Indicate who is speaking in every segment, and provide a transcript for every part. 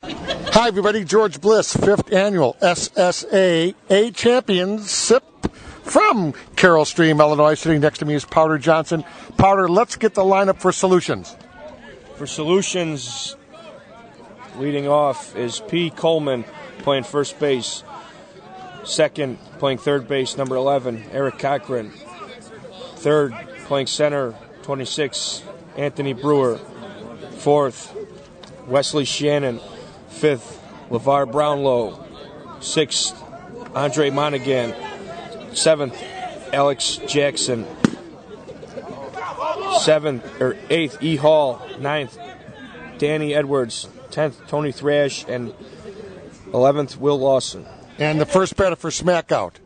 Speaker 1: Hi, everybody. George Bliss, 5th Annual SSA A Championship from Carroll Stream, Illinois. Sitting next to me is Powder Johnson. Powder, let's get the lineup for Solutions.
Speaker 2: For Solutions, leading off is P. Coleman playing first base. Second, playing third base, number 11, Eric Cochran. Third, playing center, 26, Anthony Brewer. Fourth, Wesley Shannon. Fifth, LeVar Brownlow. Sixth, Andre Monaghan. Seventh, Alex Jackson. Eighth, E. Hall. Ninth, Danny Edwards. 10th, Tony Thrash. And 11th, Will Lawson.
Speaker 1: And the first batter for Smackout.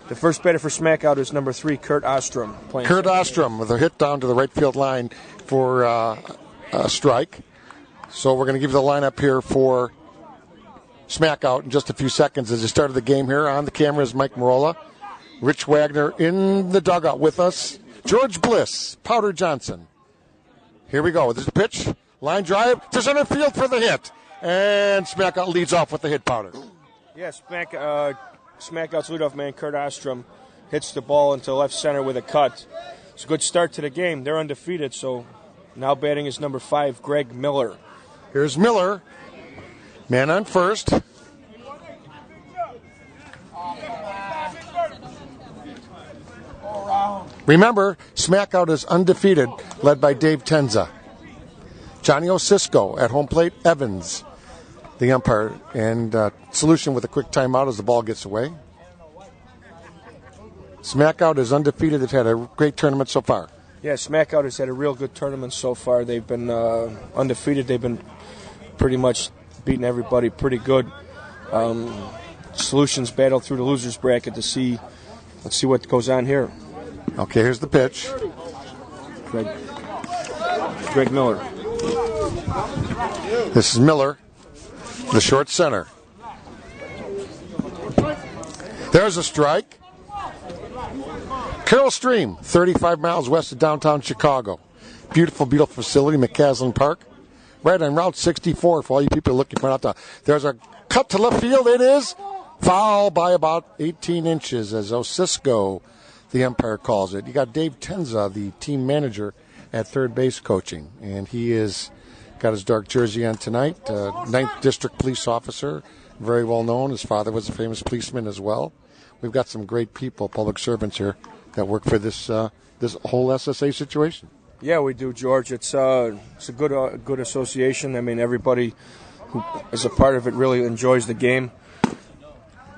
Speaker 2: The first batter for Smackout is number 3, Kurt Ostrom.
Speaker 1: Kurt Ostrom with a hit down to the right field line for a strike. So we're going to give you the lineup here for Smackout in just a few seconds. As you started the game here, on the camera is Mike Marola. Rich Wagner in the dugout with us. George Bliss, Powder Johnson. Here we go. This is a pitch. Line drive to center field for the hit. And Smackout leads off with the hit, Powder.
Speaker 2: Yes, Smackout's leadoff man, Kurt Ostrom, hits the ball into left center with a cut. It's a good start to the game. They're undefeated, so now batting is number 5, Greg Miller.
Speaker 1: Here's Miller, man on first. Remember, Smackout is undefeated, led by Dave Tenza. Johnny Osisco at home plate, Evans, the umpire, and Solution with a quick timeout as the ball gets away. Smackout is undefeated. They've had a great tournament so far.
Speaker 2: Yeah, Smackout has had a real good tournament so far. They've been undefeated. They've been pretty much beating everybody pretty good. Solutions battle through the losers bracket to see. Let's see what goes on here.
Speaker 1: Okay, here's the pitch.
Speaker 2: Greg Miller.
Speaker 1: This is Miller, the short center. There's a strike. Carroll Stream, 35 miles west of downtown Chicago. Beautiful, beautiful facility, McCaslin Park. Right on Route 64 for all you people looking for it out there. There's a cut to left field. It is foul by about 18 inches as Osisco, the umpire, calls it. You got Dave Tenza, the team manager at third base coaching, and he is got his dark jersey on tonight. 9th District Police Officer, very well known. His father was a famous policeman as well. We've got some great people, public servants here, that work for this whole SSA situation.
Speaker 2: Yeah, we do, George. It's a good association. I mean, everybody who is a part of it really enjoys the game.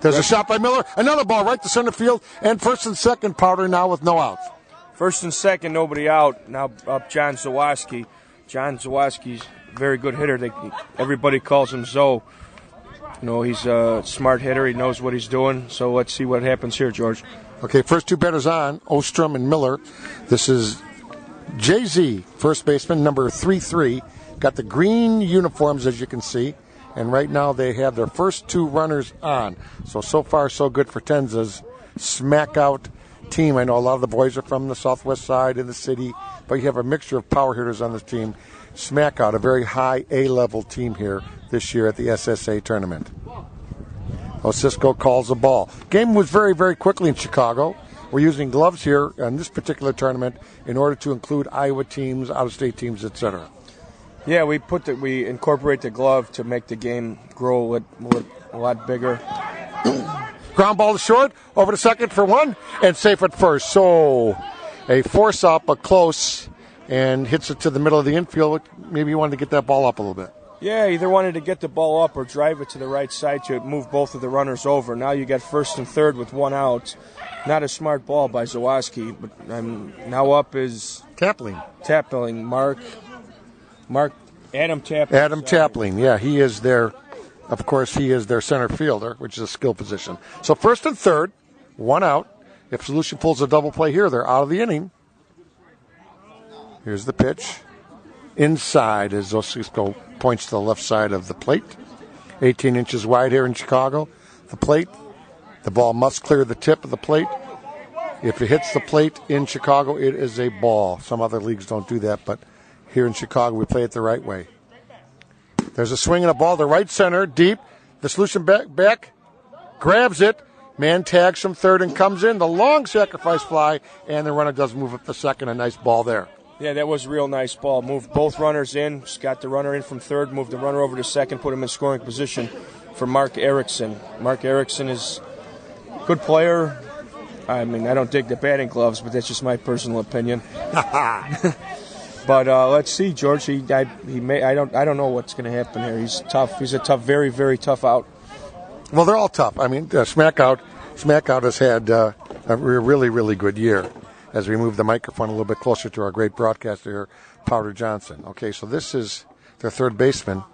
Speaker 1: There's a shot by Miller. Another ball right to center field. And first and second, Powder now with no outs.
Speaker 2: First and second, nobody out. Now up John Zawaski. John Zawaski's a very good hitter. Everybody calls him Zoe. You know, he's a smart hitter. He knows what he's doing. So let's see what happens here, George.
Speaker 1: Okay, first two batters on, Ostrom and Miller. This is Jay-Z, first baseman, number 33. Got the green uniforms, as you can see. And right now they have their first two runners on. So far, so good for Tenza's Smackout team. I know a lot of the boys are from the southwest side in the city, but you have a mixture of power hitters on this team. Smackout, a very high A-level team here this year at the SSA tournament. Osisco calls the ball. Game was very, very quickly in Chicago. We're using gloves here on this particular tournament in order to include Iowa teams, out-of-state teams, etc.
Speaker 2: Yeah, we incorporate the glove to make the game grow a lot bigger.
Speaker 1: Ground ball to short, over to second for one, and safe at first. So a force up, but close, and hits it to the middle of the infield. Maybe you wanted to get that ball up a little bit.
Speaker 2: Yeah, either wanted to get the ball up or drive it to the right side to move both of the runners over. Now you got first and third with one out. Not a smart ball by Zawaski, but now up is
Speaker 1: Tapling.
Speaker 2: Adam Tapling.
Speaker 1: Adam Tapling, yeah, he is their center fielder, which is a skill position. So first and third, one out. If Solution pulls a double play here, they're out of the inning. Here's the pitch. Inside as Osisco points to the left side of the plate. 18 inches wide here in Chicago. The plate, the ball must clear the tip of the plate. If it hits the plate in Chicago, it is a ball. Some other leagues don't do that, but here in Chicago, we play it the right way. There's a swing and a ball to right center, deep. The Solution back grabs it. Man tags from third and comes in. The long sacrifice fly, and the runner does move up to second. A nice ball there.
Speaker 2: Yeah, that was a real nice ball. Moved both runners in. Just got the runner in from third, moved the runner over to second, put him in scoring position for Mark Erickson. Mark Erickson is a good player. I mean, I don't dig the batting gloves, but that's just my personal opinion. But let's see, George. I don't know what's going to happen here. He's tough. He's a tough, very, very tough out.
Speaker 1: Well, they're all tough. I mean, Smackout has had a really, really good year. As we move the microphone a little bit closer to our great broadcaster here, Powder Johnson. Okay, so this is their third baseman,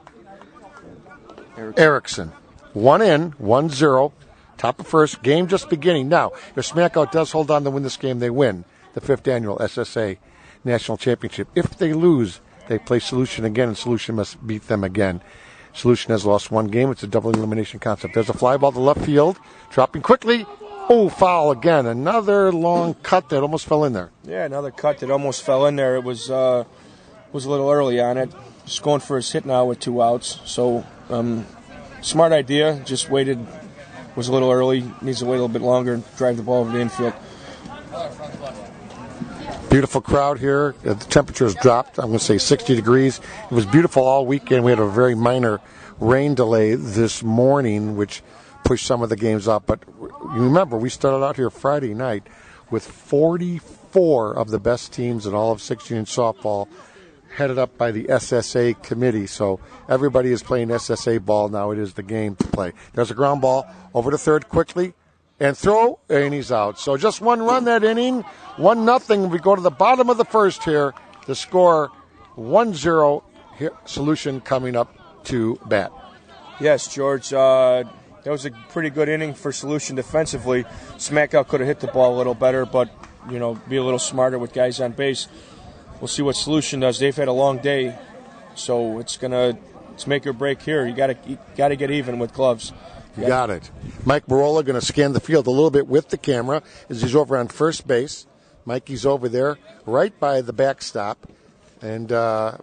Speaker 1: Erickson. 1 in, 1-0, top of first, game just beginning. Now, if Smackout does hold on to win this game, they win the 5th annual SSA National Championship. If they lose, they play Solution again, and Solution must beat them again. Solution has lost 1 game. It's a double elimination concept. There's a fly ball to left field, dropping quickly. Oh, foul again. Another long cut that almost fell in there.
Speaker 2: Yeah, another cut that almost fell in there. It was a little early on it. Just going for his hit now with 2 outs. So, smart idea. Just waited. Was a little early. Needs to wait a little bit longer and drive the ball over the infield.
Speaker 1: Beautiful crowd here. The temperature has dropped. I'm going to say 60 degrees. It was beautiful all weekend. We had a very minor rain delay this morning, which pushed some of the games up. But you remember, we started out here Friday night with 44 of the best teams in all of 16-inch softball headed up by the SSA committee. So everybody is playing SSA ball now. It is the game to play. There's a ground ball over to third quickly and throw, and he's out. So just 1 run that inning, 1-0. We go to the bottom of the first here. The score 1-0. Solution coming up to bat.
Speaker 2: Yes, George. That was a pretty good inning for Solution defensively. Smackout could have hit the ball a little better, but, be a little smarter with guys on base. We'll see what Solution does. They've had a long day, so it's make or break here. You got to get even with gloves.
Speaker 1: You got it. Mike Marola going to scan the field a little bit with the camera as he's over on first base. Mikey's over there right by the backstop, and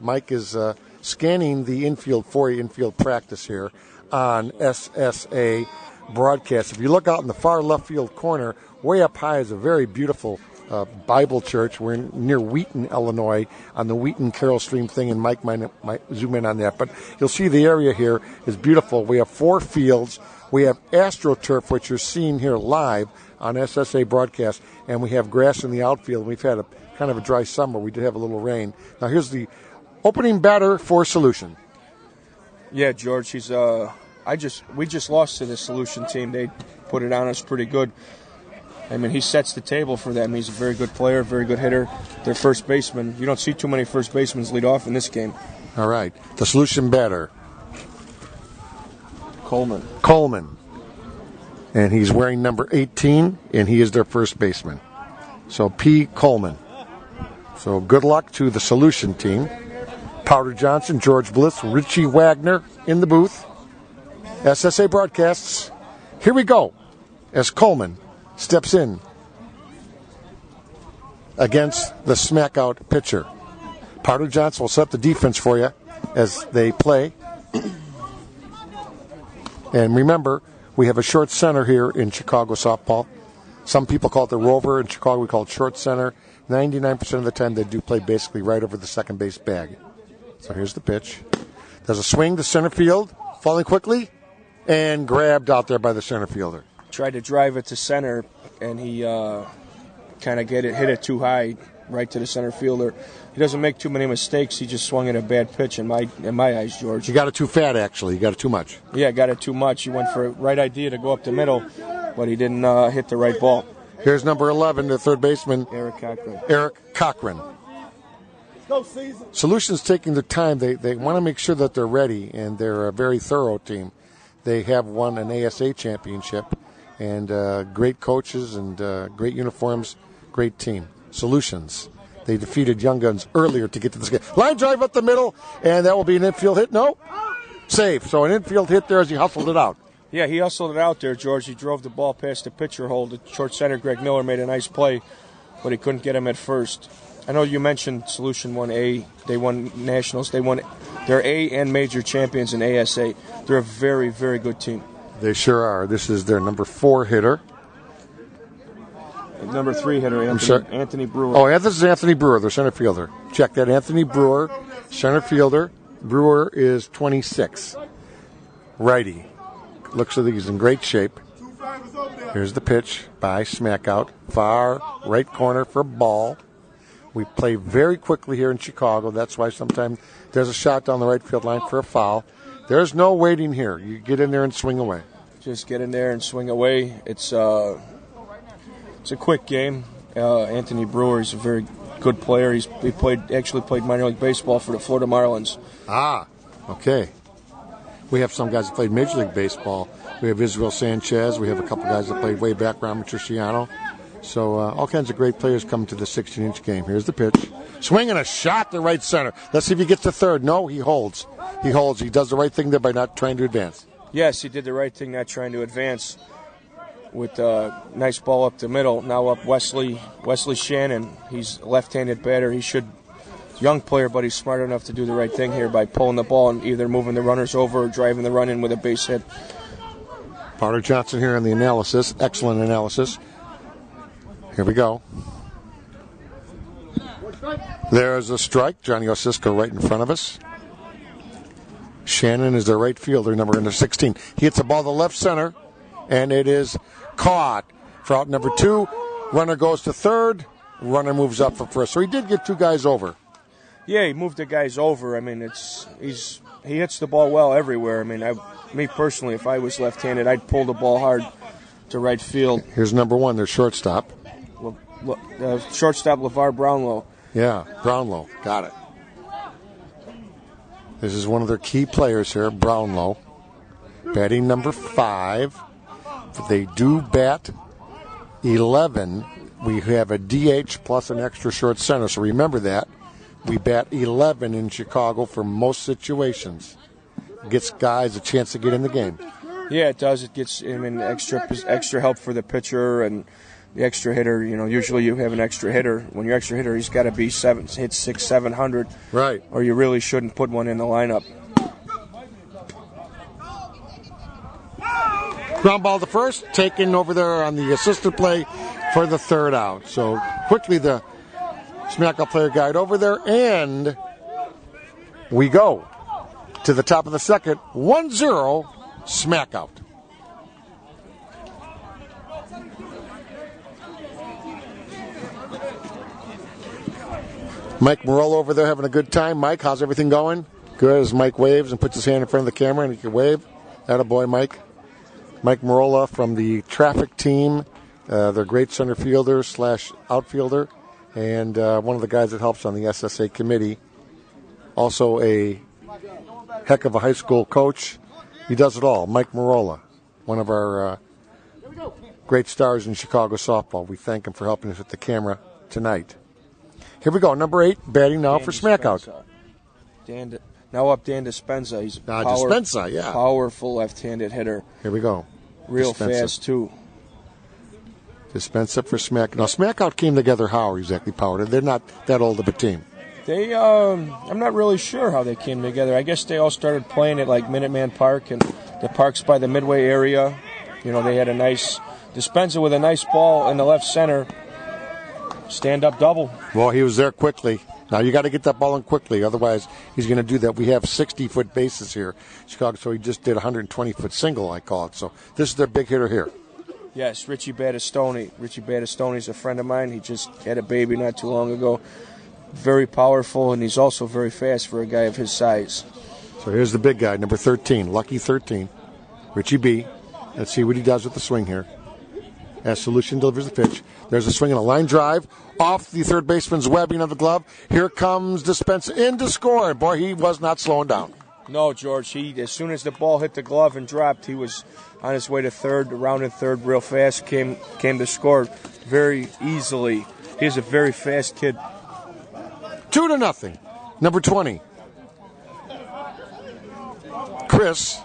Speaker 1: Mike is scanning the infield for infield practice here on SSA broadcast. If you look out in the far left field corner, way up high is a very beautiful Bible church. We're near Wheaton, Illinois, on the Wheaton Carroll Stream thing, and Mike might zoom in on that. But you'll see the area here is beautiful. We have 4 fields. We have AstroTurf, which you're seeing here live on SSA broadcast, and we have grass in the outfield. We've had a kind of a dry summer. We did have a little rain. Now here's the opening batter for Solution.
Speaker 2: Yeah, George, we just lost to the Solution team. They put it on us pretty good. I mean, he sets the table for them. He's a very good player, very good hitter. Their first baseman. You don't see too many first basemen lead off in this game.
Speaker 1: All right. The Solution batter. Coleman. And he's wearing number 18, and he is their first baseman. So P. Coleman. So good luck to the Solution team. Powder Johnson, George Bliss, Richie Wagner in the booth. SSA broadcasts. Here we go as Coleman steps in against the Smackout pitcher. Powder Johnson will set the defense for you as they play. And remember, we have a short center here in Chicago softball. Some people call it the rover. In Chicago, we call it short center. 99% of the time, they do play basically right over the second base bag. So here's the pitch. There's a swing to center field, falling quickly, and grabbed out there by the center fielder.
Speaker 2: Tried to drive it to center, and he kind of hit it too high, right to the center fielder. He doesn't make too many mistakes. He just swung at a bad pitch in my eyes, George.
Speaker 1: You got it too fat, actually. You got it too much.
Speaker 2: Yeah, got it too much. He went for a right idea to go up the middle, but he didn't hit the right ball.
Speaker 1: Here's number 11, the third baseman,
Speaker 2: Eric Cochran.
Speaker 1: Solutions taking their time. They want to make sure that they're ready, and they're a very thorough team. They have won an ASA championship, and great coaches and great uniforms, great team. Solutions. They defeated Young Guns earlier to get to this game. Line drive up the middle, and that will be an infield hit. No? Safe. So an infield hit there as he hustled it out.
Speaker 2: Yeah, he hustled it out there, George. He drove the ball past the pitcher hole. The short center, Greg Miller, made a nice play, but he couldn't get him at first. I know you mentioned Solution 1A. They won nationals. They're A and major champions in ASA. They're a very, very good team.
Speaker 1: They sure are. This is their number 4 hitter.
Speaker 2: Number 3 hitter, Anthony Brewer.
Speaker 1: Oh, this is Anthony Brewer, their center fielder. Check that, Anthony Brewer, center fielder. Brewer is 26. Righty. Looks like he's in great shape. Here's the pitch by Smackout. Far right corner for a ball. We play very quickly here in Chicago. That's why sometimes there's a shot down the right field line for a foul. There's no waiting here. You get in there and swing away.
Speaker 2: Just get in there and swing away. It's a quick game. Anthony Brewer is a very good player. He actually played minor league baseball for the Florida Marlins.
Speaker 1: Ah, okay. We have some guys that played Major League Baseball. We have Israel Sanchez. We have a couple guys that played way back, Ron Matriciano. So all kinds of great players come to the 16-inch game. Here's the pitch. Swinging a shot to right center. Let's see if he gets to third. No, he holds. He holds. He does the right thing there by not trying to advance.
Speaker 2: Yes, he did the right thing, not trying to advance. With a nice ball up the middle. Now up Wesley Shannon. He's a left-handed batter. Young player, but he's smart enough to do the right thing here by pulling the ball and either moving the runners over or driving the run in with a base hit.
Speaker 1: Potter Johnson here on the analysis. Excellent analysis. Here we go. There's a strike. Johnny Osisko right in front of us. Shannon is the right fielder, number 16. He hits the ball to left center, and it is caught for out number 2. Runner goes to third. Runner moves up for first. So he did get 2 guys over.
Speaker 2: Yeah, he moved the guys over. I mean, he hits the ball well everywhere. I mean, me personally, if I was left-handed, I'd pull the ball hard to right field.
Speaker 1: Here's number 1, their shortstop.
Speaker 2: Shortstop LeVar Brownlow.
Speaker 1: Yeah, Brownlow. Got it. This is one of their key players here, Brownlow. Batting number 5. They do bat 11. We have a DH plus an extra short center, so remember that. We bat 11 in Chicago for most situations. Gets guys a chance to get in the game.
Speaker 2: Yeah, it does. It gets extra help for the pitcher and the extra hitter. You know, usually you have an extra hitter. When you're extra hitter, he's got to be hit 600-700.
Speaker 1: Right.
Speaker 2: Or you really shouldn't put one in the lineup.
Speaker 1: Ground ball to first, taken over there on the assisted play for the third out. So quickly the Smackout player guide over there, and we go to the top of the second. 1-0 Smackout. Mike Marola over there having a good time. Mike, how's everything going? Good, as Mike waves and puts his hand in front of the camera and he can wave. Attaboy, Mike. Mike Marola from the traffic team. They're great center fielder / outfielder, and one of the guys that helps on the SSA committee. Also a heck of a high school coach. He does it all. Mike Marola, one of our great stars in Chicago softball. We thank him for helping us with the camera tonight. Here we go, number 8, batting now for Smackout.
Speaker 2: Now up Dan Dispenza. He's a
Speaker 1: Dispenza,
Speaker 2: powerful left-handed hitter.
Speaker 1: Here we go.
Speaker 2: Real fast, too.
Speaker 1: Dispenza for Smackout. Now, Smackout came together how exactly, Powder? They're not that old of a team.
Speaker 2: I'm not really sure how they came together. I guess they all started playing at, like, Minuteman Park, and the park's by the Midway area. You know, they had a nice Dispenza with a nice ball in the left center. Stand-up double.
Speaker 1: Well, he was there quickly. Now, you got to get that ball in quickly. Otherwise, he's going to do that. We have 60-foot bases here in Chicago, so he just did a 120-foot single, I call it. So this is their big hitter here.
Speaker 2: Yes, Richie Battistoni. Richie Battistoni is a friend of mine. He just had a baby not too long ago. Very powerful, and he's also very fast for a guy of his size.
Speaker 1: So here's the big guy, number 13, Lucky 13, Richie B. Let's see what he does with the swing here. As Solution delivers the pitch. There's a swing and a line drive off the third baseman's webbing of the glove. Here comes Dispenza in to score. Boy, he was not slowing down.
Speaker 2: No, George. As soon as the ball hit the glove and dropped, he was on his way to third, around in third real fast, came to score very easily. He's a very fast kid.
Speaker 1: 2-0. Number 20. Chris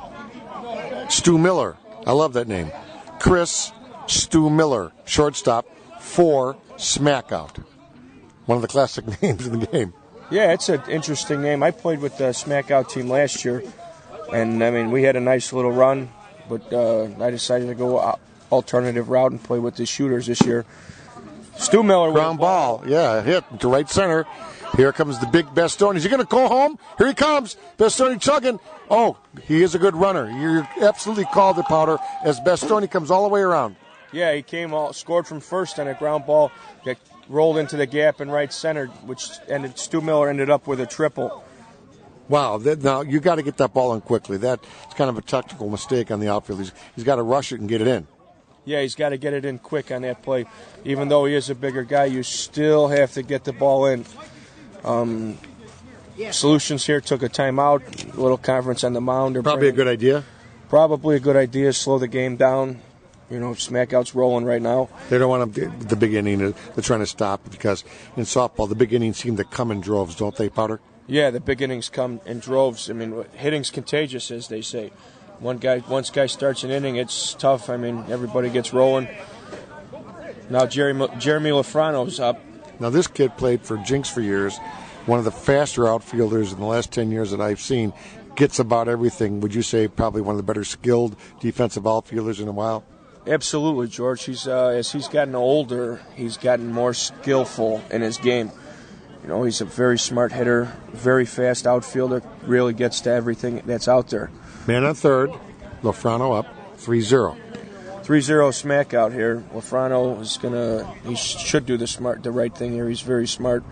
Speaker 1: Stu Miller. I love that name. Chris Stu Miller, shortstop for Smackout. one of the classic names in the game.
Speaker 2: Yeah, it's an interesting name. I played with the Smackout team last year, and I mean we had a nice little run, but I decided to go alternative route and play with the shooters this year. Stu Miller.
Speaker 1: Ground ball. Yeah, hit to right center. Here comes the big Bastoni. Is he going to go home? Here he comes. Bastoni chugging. Oh, he is a good runner. You're absolutely called it, Powder, as Bastoni comes all the way around.
Speaker 2: Yeah, he scored from first on a ground ball that rolled into the gap in right center, which ended. Stu Miller ended up with a triple.
Speaker 1: Wow, now you got to get that ball in quickly. That's kind of a technical mistake on the outfield. He's got to rush it and get it in.
Speaker 2: Yeah, he's got to get it in quick on that play. Even though he is a bigger guy, you still have to get the ball in. Solutions here took a timeout, a little conference on the mound.
Speaker 1: Probably a good idea.
Speaker 2: Probably a good idea. Slow the game down. You know, Smackout's rolling right now.
Speaker 1: They don't want the big inning. They're trying to stop because in softball, the big innings seem to come in droves, don't they, Powder?
Speaker 2: Yeah, the big innings come in droves. I mean, hitting's contagious, as they say. Once guy starts an inning, it's tough. I mean, everybody gets rolling. Now Jeremy Lafrano's up.
Speaker 1: Now this kid played for Jinx for years. One of the faster outfielders in the last 10 years that I've seen. Gets about everything. Would you say probably one of the better skilled defensive outfielders in a while?
Speaker 2: Absolutely, George. He's as he's gotten older, he's gotten more skillful in his game. You know, he's a very smart hitter, very fast outfielder, really gets to everything that's out there.
Speaker 1: Man on third, Lafrano up, 3-0.
Speaker 2: 3-0 Smackout here. Lafrano he should do the right thing here. He's very smart.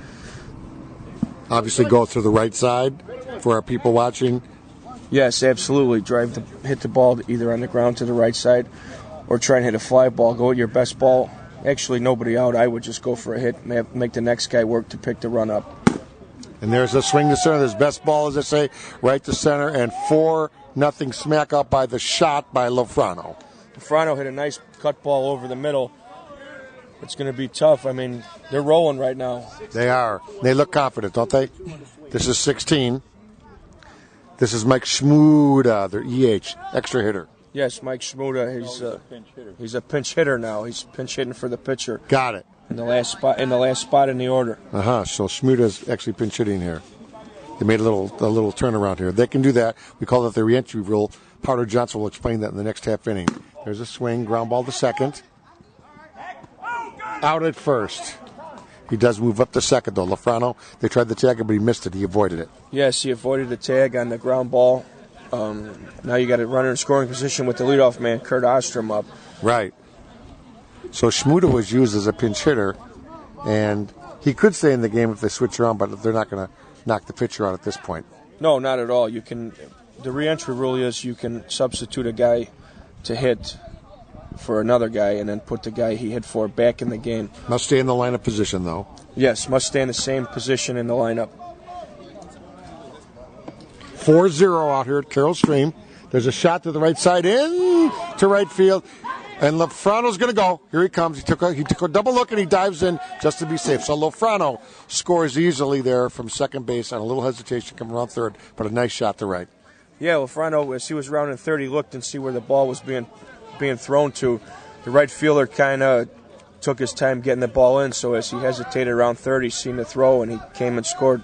Speaker 1: Obviously go through the right side for our people watching.
Speaker 2: Yes, absolutely. Hit the ball either on the ground to the right side or try and hit a fly ball. Go with your best ball. Actually, nobody out. I would just go for a hit, make the next guy work to pick the run up.
Speaker 1: And there's a swing to center. There's best ball, as I say, right to center. And 4-0 Smackout by the shot by Lafrano.
Speaker 2: Lafrano hit a nice cut ball over the middle. It's going to be tough. I mean, they're rolling right now.
Speaker 1: They are. They look confident, don't they? This is 16. This is Mike Schmuda, their EH, extra hitter.
Speaker 2: Yes, Mike Schmuda. He's a pinch hitter now. He's pinch hitting for the pitcher.
Speaker 1: Got it.
Speaker 2: In the last spot in the order.
Speaker 1: So Schmuda's actually pinch hitting here. They made a little turnaround here. They can do that. We call that the reentry rule. Powder Johnson will explain that in the next half inning. There's a swing, ground ball to second. Out at first. He does move up to second, though. Lafrano, they tried the tag, but he missed it. He avoided it.
Speaker 2: Yes, he avoided the tag on the ground ball. Now you got a runner in scoring position with the leadoff man, Kurt Ostrom, up.
Speaker 1: Right. So Schmuda was used as a pinch hitter, and he could stay in the game if they switch around, but they're not going to knock the pitcher out at this point.
Speaker 2: No, not at all. The reentry rule is you can substitute a guy to hit for another guy and then put the guy he hit for back in the game.
Speaker 1: Must stay in the lineup position, though.
Speaker 2: Yes, must stay in the same position in the lineup.
Speaker 1: 4-0 out here at Carroll Stream. There's a shot to the right side, in to right field, and Lafrano's going to go. Here he comes. He took a double look, and he dives in just to be safe. So Lafrano scores easily there from second base on a little hesitation coming around third, but a nice shot to right.
Speaker 2: Yeah, Lafrano, as he was rounding third, he looked and see where the ball was being thrown to. The right fielder kind of took his time getting the ball in, so as he hesitated around third, he seen the throw, and he came and scored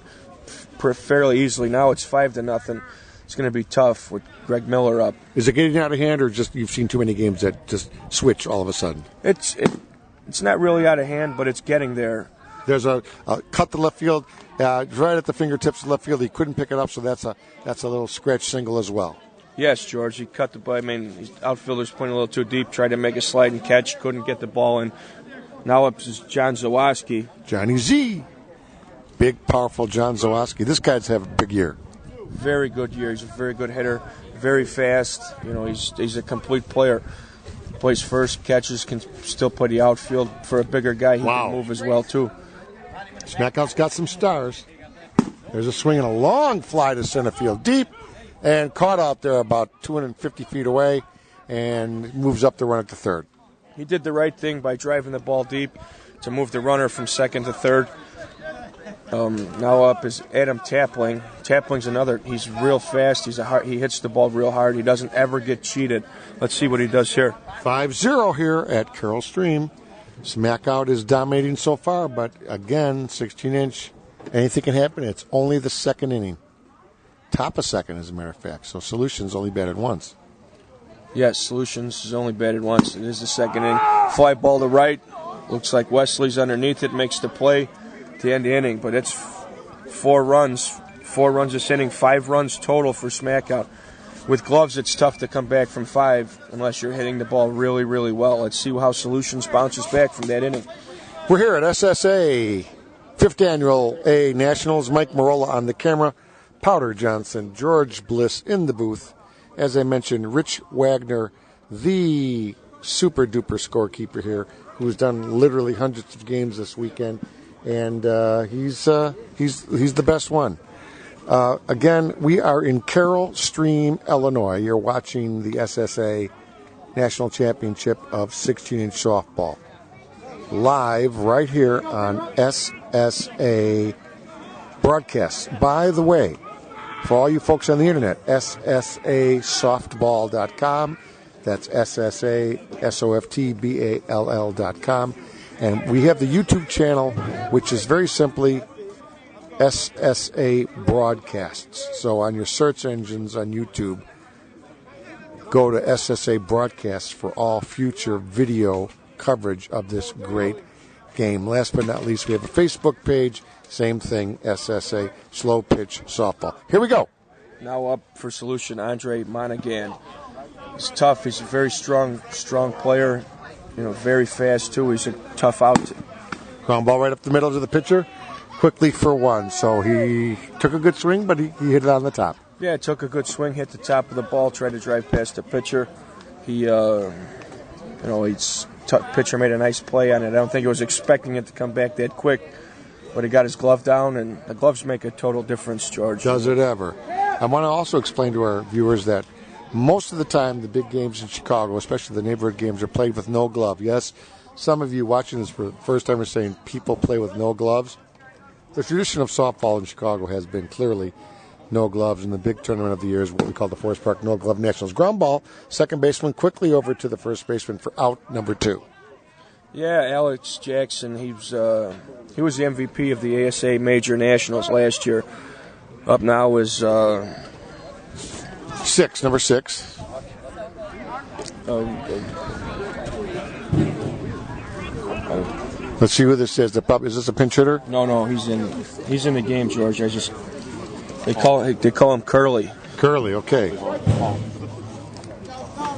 Speaker 2: fairly easily. Now it's 5-0. It's going to be tough with Greg Miller up.
Speaker 1: Is it getting out of hand, or just you've seen too many games that just switch all of a sudden?
Speaker 2: It's not really out of hand, but it's getting there.
Speaker 1: There's a cut to left field, right at the fingertips of left field. He couldn't pick it up, so that's a little scratch single as well.
Speaker 2: Yes, George. He cut the ball. I mean, his outfielder's playing a little too deep. Tried to make a slide and catch. Couldn't get the ball in. Now up is John Zawaski.
Speaker 1: Johnny Z. Big, powerful John Zawaski. This guy's having a big year.
Speaker 2: Very good year. He's a very good hitter. Very fast. You know, he's a complete player. Plays first, catches, can still play the outfield. For a bigger guy, he can move as well, too.
Speaker 1: Smackout's got some stars. There's a swing and a long fly to center field. Deep. And caught out there about 250 feet away and moves up the run at the third.
Speaker 2: He did the right thing by driving the ball deep to move the runner from second to third. Now up is Adam Tapling. Tapling's another. He's real fast. He hits the ball real hard. He doesn't ever get cheated. Let's see what he does here.
Speaker 1: 5-0 here at Carroll Stream. Smackout is dominating so far, but again, 16-inch, anything can happen. It's only the second inning. Top of second, as a matter of fact. So Solutions only batted once.
Speaker 2: Yes, Solutions is only batted once. It is the second inning. Fly ball to right. Looks like Wesley's underneath it, makes the play to end the inning. But it's 4 runs. 4 runs this inning, 5 runs total for Smackout. With gloves, it's tough to come back from 5 unless you're hitting the ball really, really well. Let's see how Solutions bounces back from that inning.
Speaker 1: We're here at SSA, 5th Annual A Nationals. Mike Marola on the camera. Powder Johnson, George Bliss in the booth. As I mentioned, Rich Wagner, the super-duper scorekeeper here, who's done literally hundreds of games this weekend, and he's the best one. Again, we are in Carroll Stream, Illinois. You're watching the SSA National Championship of 16-inch softball. Live right here on SSA broadcasts. By the way, for all you folks on the internet, SSAsoftball.com. That's SSASOFTBALL.com. And we have the YouTube channel, which is very simply SSA Broadcasts. So on your search engines on YouTube, go to SSA Broadcasts for all future video coverage of this great game. Last but not least, we have a Facebook page. Same thing, SSA Slow Pitch Softball. Here we go.
Speaker 2: Now up for Solution, Andre Monaghan. He's tough. He's a very strong player. Very fast, too. He's a tough out.
Speaker 1: Ground ball right up the middle to the pitcher. Quickly for 1. So he took a good swing, but he hit it on the top.
Speaker 2: Yeah, took a good swing, hit the top of the ball, tried to drive past the pitcher. Pitcher made a nice play on it. I don't think he was expecting it to come back that quick, but he got his glove down, and the gloves make a total difference, George.
Speaker 1: Does it ever? I want to also explain to our viewers that most of the time the big games in Chicago, especially the neighborhood games, are played with no glove. Yes, some of you watching this for the first time are saying people play with no gloves. The tradition of softball in Chicago has been clearly no gloves, and the big tournament of the year is what we call the Forest Park No Glove Nationals. Ground ball, second baseman quickly over to the first baseman for out number 2.
Speaker 2: Yeah, Alex Jackson, he was the MVP of the ASA Major Nationals last year. Up now is
Speaker 1: number 6. Let's see who this is. Is this a pinch hitter?
Speaker 2: No, he's in the game, George. They call him Curly.
Speaker 1: Curly, okay.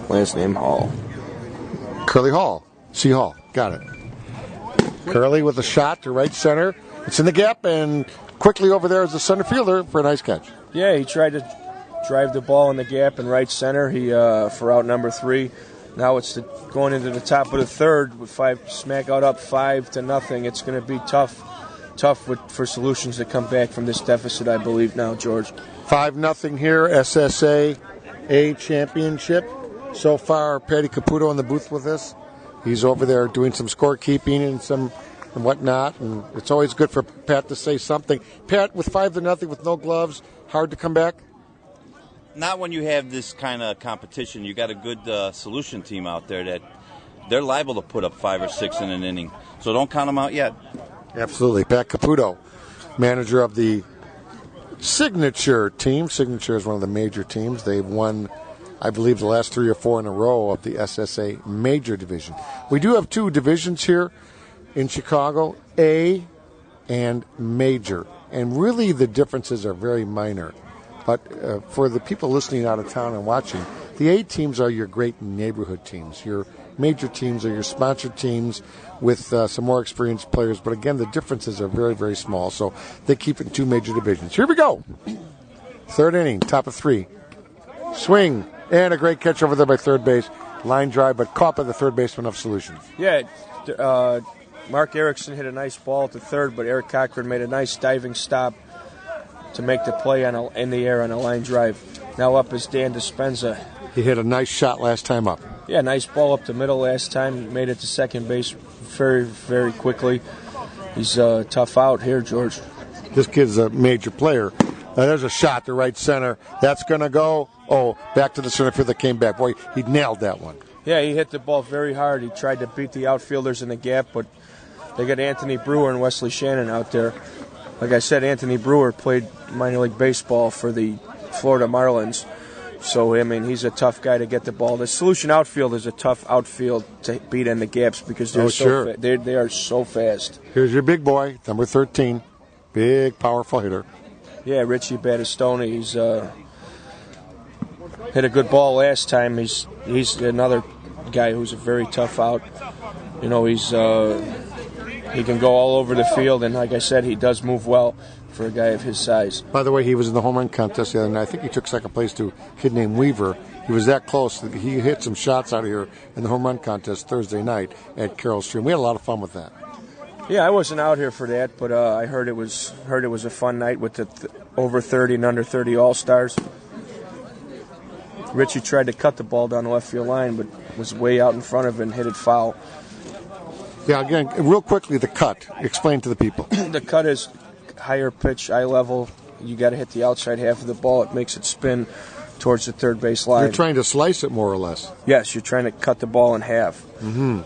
Speaker 2: Last name Hall.
Speaker 1: Curly Hall. C. Hall. Got it. Curly with a shot to right center. It's in the gap, and quickly over there is the center fielder for a nice catch.
Speaker 2: Yeah, he tried to drive the ball in the gap in right center. He for out number 3. Now it's going into the top of the third with Smackout up 5-0. It's going to be tough for Solutions to come back from this deficit, I believe now, George.
Speaker 1: 5-0 here, SSA A championship. So far, Patty Caputo in the booth with us. He's over there doing some scorekeeping and whatnot, and it's always good for Pat to say something. Pat, with 5-0 with no gloves, hard to come back?
Speaker 3: Not when you have this kind of competition. You got a good Solution team out there that they're liable to put up 5 or 6 in an inning. So don't count them out yet.
Speaker 1: Absolutely. Pat Caputo, manager of the Signature team. Signature is one of the major teams. They've won, I believe, the last 3 or 4 in a row of the SSA Major Division. We do have 2 divisions here in Chicago, A and Major. And really the differences are very minor. But for the people listening out of town and watching, the A teams are your great neighborhood teams. Your major teams are your sponsored teams with some more experienced players. But again, the differences are very, very small. So they keep it in 2 major divisions. Here we go. Third inning, top of 3. Swing, and a great catch over there by third base. Line drive, but caught by the third baseman of Solutions.
Speaker 2: Yeah, Mark Erickson hit a nice ball to third, but Eric Cochran made a nice diving stop to make the play in the air on a line drive. Now up is Dan Dispenza.
Speaker 1: He hit a nice shot last time up.
Speaker 2: Yeah, nice ball up the middle last time. Made it to second base very, very quickly. He's a tough out here, George.
Speaker 1: This kid's a major player. There's a shot to right center. That's going to go. Oh, back to the center field that came back. Boy, he nailed that one.
Speaker 2: Yeah, he hit the ball very hard. He tried to beat the outfielders in the gap, but they got Anthony Brewer and Wesley Shannon out there. Like I said, Anthony Brewer played minor league baseball for the Florida Marlins. So, I mean, he's a tough guy to get the ball. The Solution outfield is a tough outfield to beat in the gaps because they're they are so fast.
Speaker 1: Here's your big boy, number 13. Big, powerful hitter.
Speaker 2: Yeah, Richie Battistoni. He's hit a good ball last time. He's another guy who's a very tough out. You know, he can go all over the field, and like I said, he does move well for a guy of his size.
Speaker 1: By the way, he was in the home run contest the other night. I think he took second place to a kid named Weaver. He was that close that he hit some shots out of here in the home run contest Thursday night at Carroll Stream. We had a lot of fun with that.
Speaker 2: Yeah, I wasn't out here for that, but I heard it was a fun night with the over 30 and under 30 All-Stars. Richie tried to cut the ball down the left field line, but was way out in front of it and hit it foul.
Speaker 1: Yeah, again, real quickly, the cut. Explain to the people.
Speaker 2: The cut is higher pitch, eye level. You got to hit the outside half of the ball. It makes it spin towards the third base line.
Speaker 1: You're trying to slice it more or less.
Speaker 2: Yes, you're trying to cut the ball in half.
Speaker 1: Mm-hmm.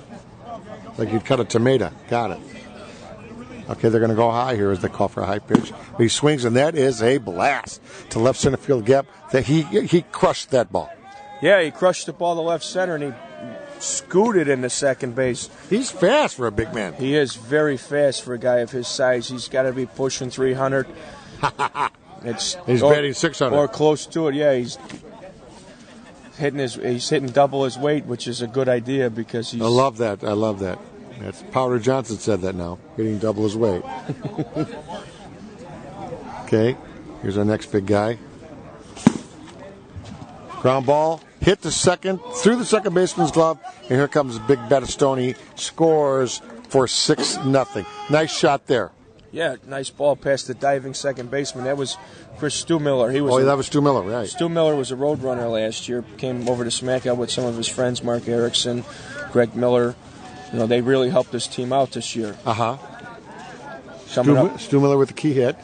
Speaker 1: Like you'd cut a tomato. Got it. Okay, they're going to go high here as they call for a high pitch. He swings, and that is a blast to left center field gap. That he crushed that ball.
Speaker 2: Yeah, he crushed the ball to left center, and he scooted into second base.
Speaker 1: He's fast for a big man.
Speaker 2: He is very fast for a guy of his size. He's got to be pushing 300.
Speaker 1: He's batting 600
Speaker 2: or close to it. Yeah, he's hitting double his weight, which is a good idea because he's.
Speaker 1: I love that. That's Powder Johnson said that now, hitting double his weight. Okay, here's our next big guy. Ground ball, hit the second, through the second baseman's glove, and here comes Big Battistoni, scores for 6-0. Nice shot there.
Speaker 2: Yeah, nice ball past the diving second baseman. That was Chris Stuemiller.
Speaker 1: That was Stu Miller, right.
Speaker 2: Stu Miller was a road runner last year, came over to Smackout with some of his friends, Mark Erickson, Greg Miller. You know, they really helped this team out this year.
Speaker 1: Uh-huh. Stu Miller with the key hit.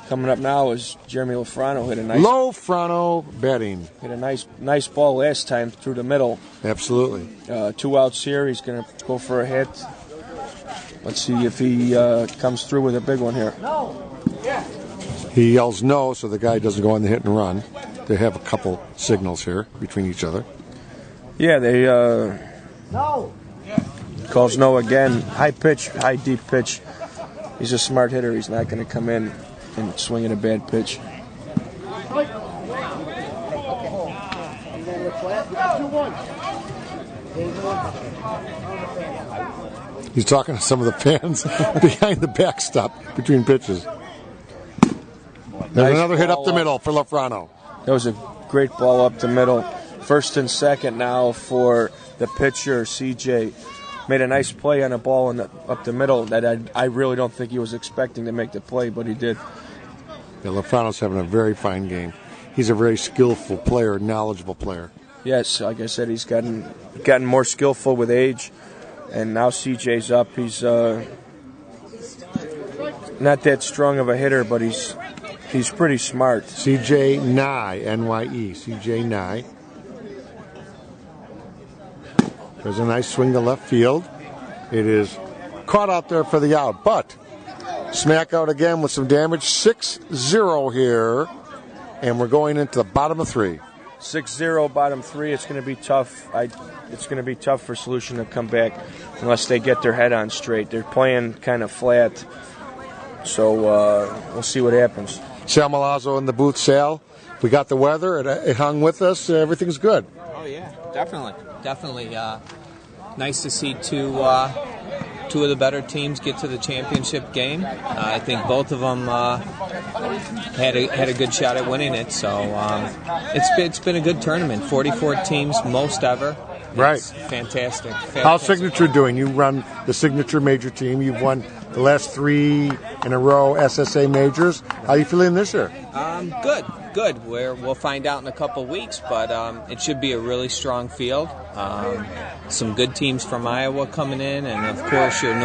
Speaker 2: Coming up now is Jeremy Lofrano.
Speaker 1: Lofrano batting.
Speaker 2: Hit a nice ball last time through the middle.
Speaker 1: Absolutely.
Speaker 2: 2 outs here. He's going to go for a hit. Let's see if he comes through with a big one here.
Speaker 4: No. Yeah.
Speaker 1: He yells no, so the guy doesn't go on the hit and run. They have a couple signals here between each other.
Speaker 2: Yeah, they
Speaker 4: No.
Speaker 2: calls no again. High pitch, high deep pitch. He's a smart hitter. He's not going to come in and swing at a bad pitch.
Speaker 1: He's talking to some of the fans behind the backstop between pitches. There's another hit up the middle for Lofrano.
Speaker 2: That was a great ball up the middle. First and second now for the pitcher, CJ. Made a nice play on a ball up the middle that I really don't think he was expecting to make the play, but he did.
Speaker 1: Yeah, Lofrano's having a very fine game. He's a very skillful player, knowledgeable player.
Speaker 2: Yes, like I said, he's gotten more skillful with age, and now CJ's up. He's not that strong of a hitter, but he's pretty smart.
Speaker 1: CJ Nye, N-Y-E, CJ Nye. There's a nice swing to left field. It is caught out there for the out, but Smackout again with some damage. 6-0 here, and we're going into the bottom of 3.
Speaker 2: 6-0, bottom 3. It's going to be tough. It's going to be tough for Solution to come back unless they get their head on straight. They're playing kind of flat, so we'll see what happens.
Speaker 1: Sal Malazzo in the booth. Sal, we got the weather. It hung with us. Everything's good.
Speaker 5: Oh, yeah, definitely. Nice to see two of the better teams get to the championship game. I think both of them had a good shot at winning it. So it's been a good tournament. 44 teams, most ever.
Speaker 1: Right.
Speaker 5: It's fantastic.
Speaker 1: How's Signature doing? You run the Signature major team. You've won the last 3 in a row SSA majors. How are you feeling this year?
Speaker 5: Good. good. We'll find out in a couple weeks, but it should be a really strong field. Some good teams from Iowa coming in, and of course your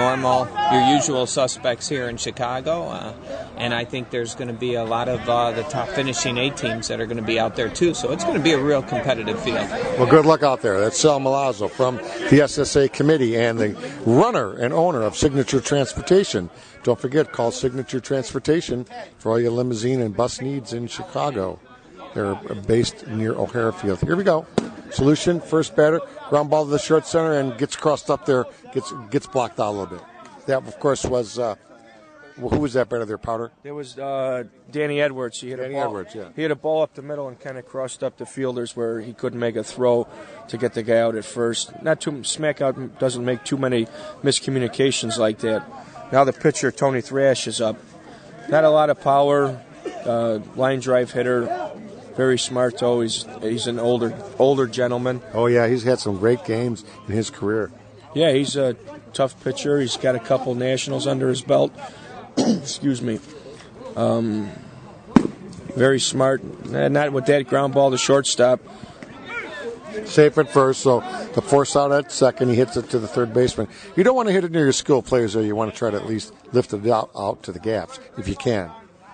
Speaker 5: usual suspects here in Chicago. And I think there's going to be a lot of the top finishing 8 teams that are going to be out there too. So it's going to be a real competitive field.
Speaker 1: Well, good luck out there. That's Sal Milazzo from the SSA committee and the runner and owner of Signature Transportation. Don't forget, call Signature Transportation for all your limousine and bus needs in Chicago. They're based near O'Hara Field. Here we go. Solution, first batter, ground ball to the short center and gets crossed up there, gets blocked out a little bit. That, of course, was who was that batter there, Powder?
Speaker 2: There was Danny Edwards. He hit a ball up the middle and kind of crossed up the fielders where he couldn't make a throw to get the guy out at first. Smackout doesn't make too many miscommunications like that. Now the pitcher, Tony Thrash, is up. Not a lot of power, line drive hitter. Very smart, though. He's an older gentleman.
Speaker 1: Oh, yeah, he's had some great games in his career.
Speaker 2: Yeah, he's a tough pitcher. He's got a couple nationals under his belt. Excuse me. Very smart. Not with that ground ball to shortstop.
Speaker 1: Safe at first, so the force out at second, he hits it to the third baseman. You don't want to hit it near your skill players, though. You want to try to at least lift it out to the gaps, if you can.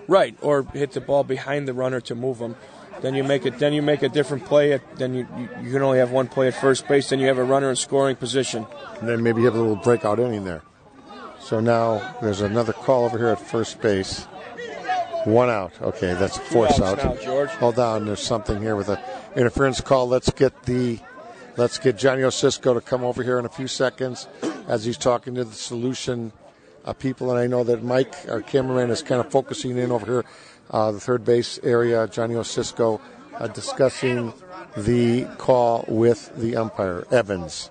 Speaker 2: Right, or hit the ball behind the runner to move him. Then you make a different play. Then you can only have one play at first base. Then you have a runner in scoring position.
Speaker 1: And then maybe you have a little breakout inning there. So now there's another call over here at first base. 1 out. Okay, that's a force out.
Speaker 2: Now, George.
Speaker 1: Hold on, there's something here with an interference call. Let's get Johnny Osisco to come over here in a few seconds as he's talking to the Solution people. And I know that Mike, our cameraman, is kind of focusing in over here, the third base area. Johnny Osisco discussing the call with the umpire, Evans.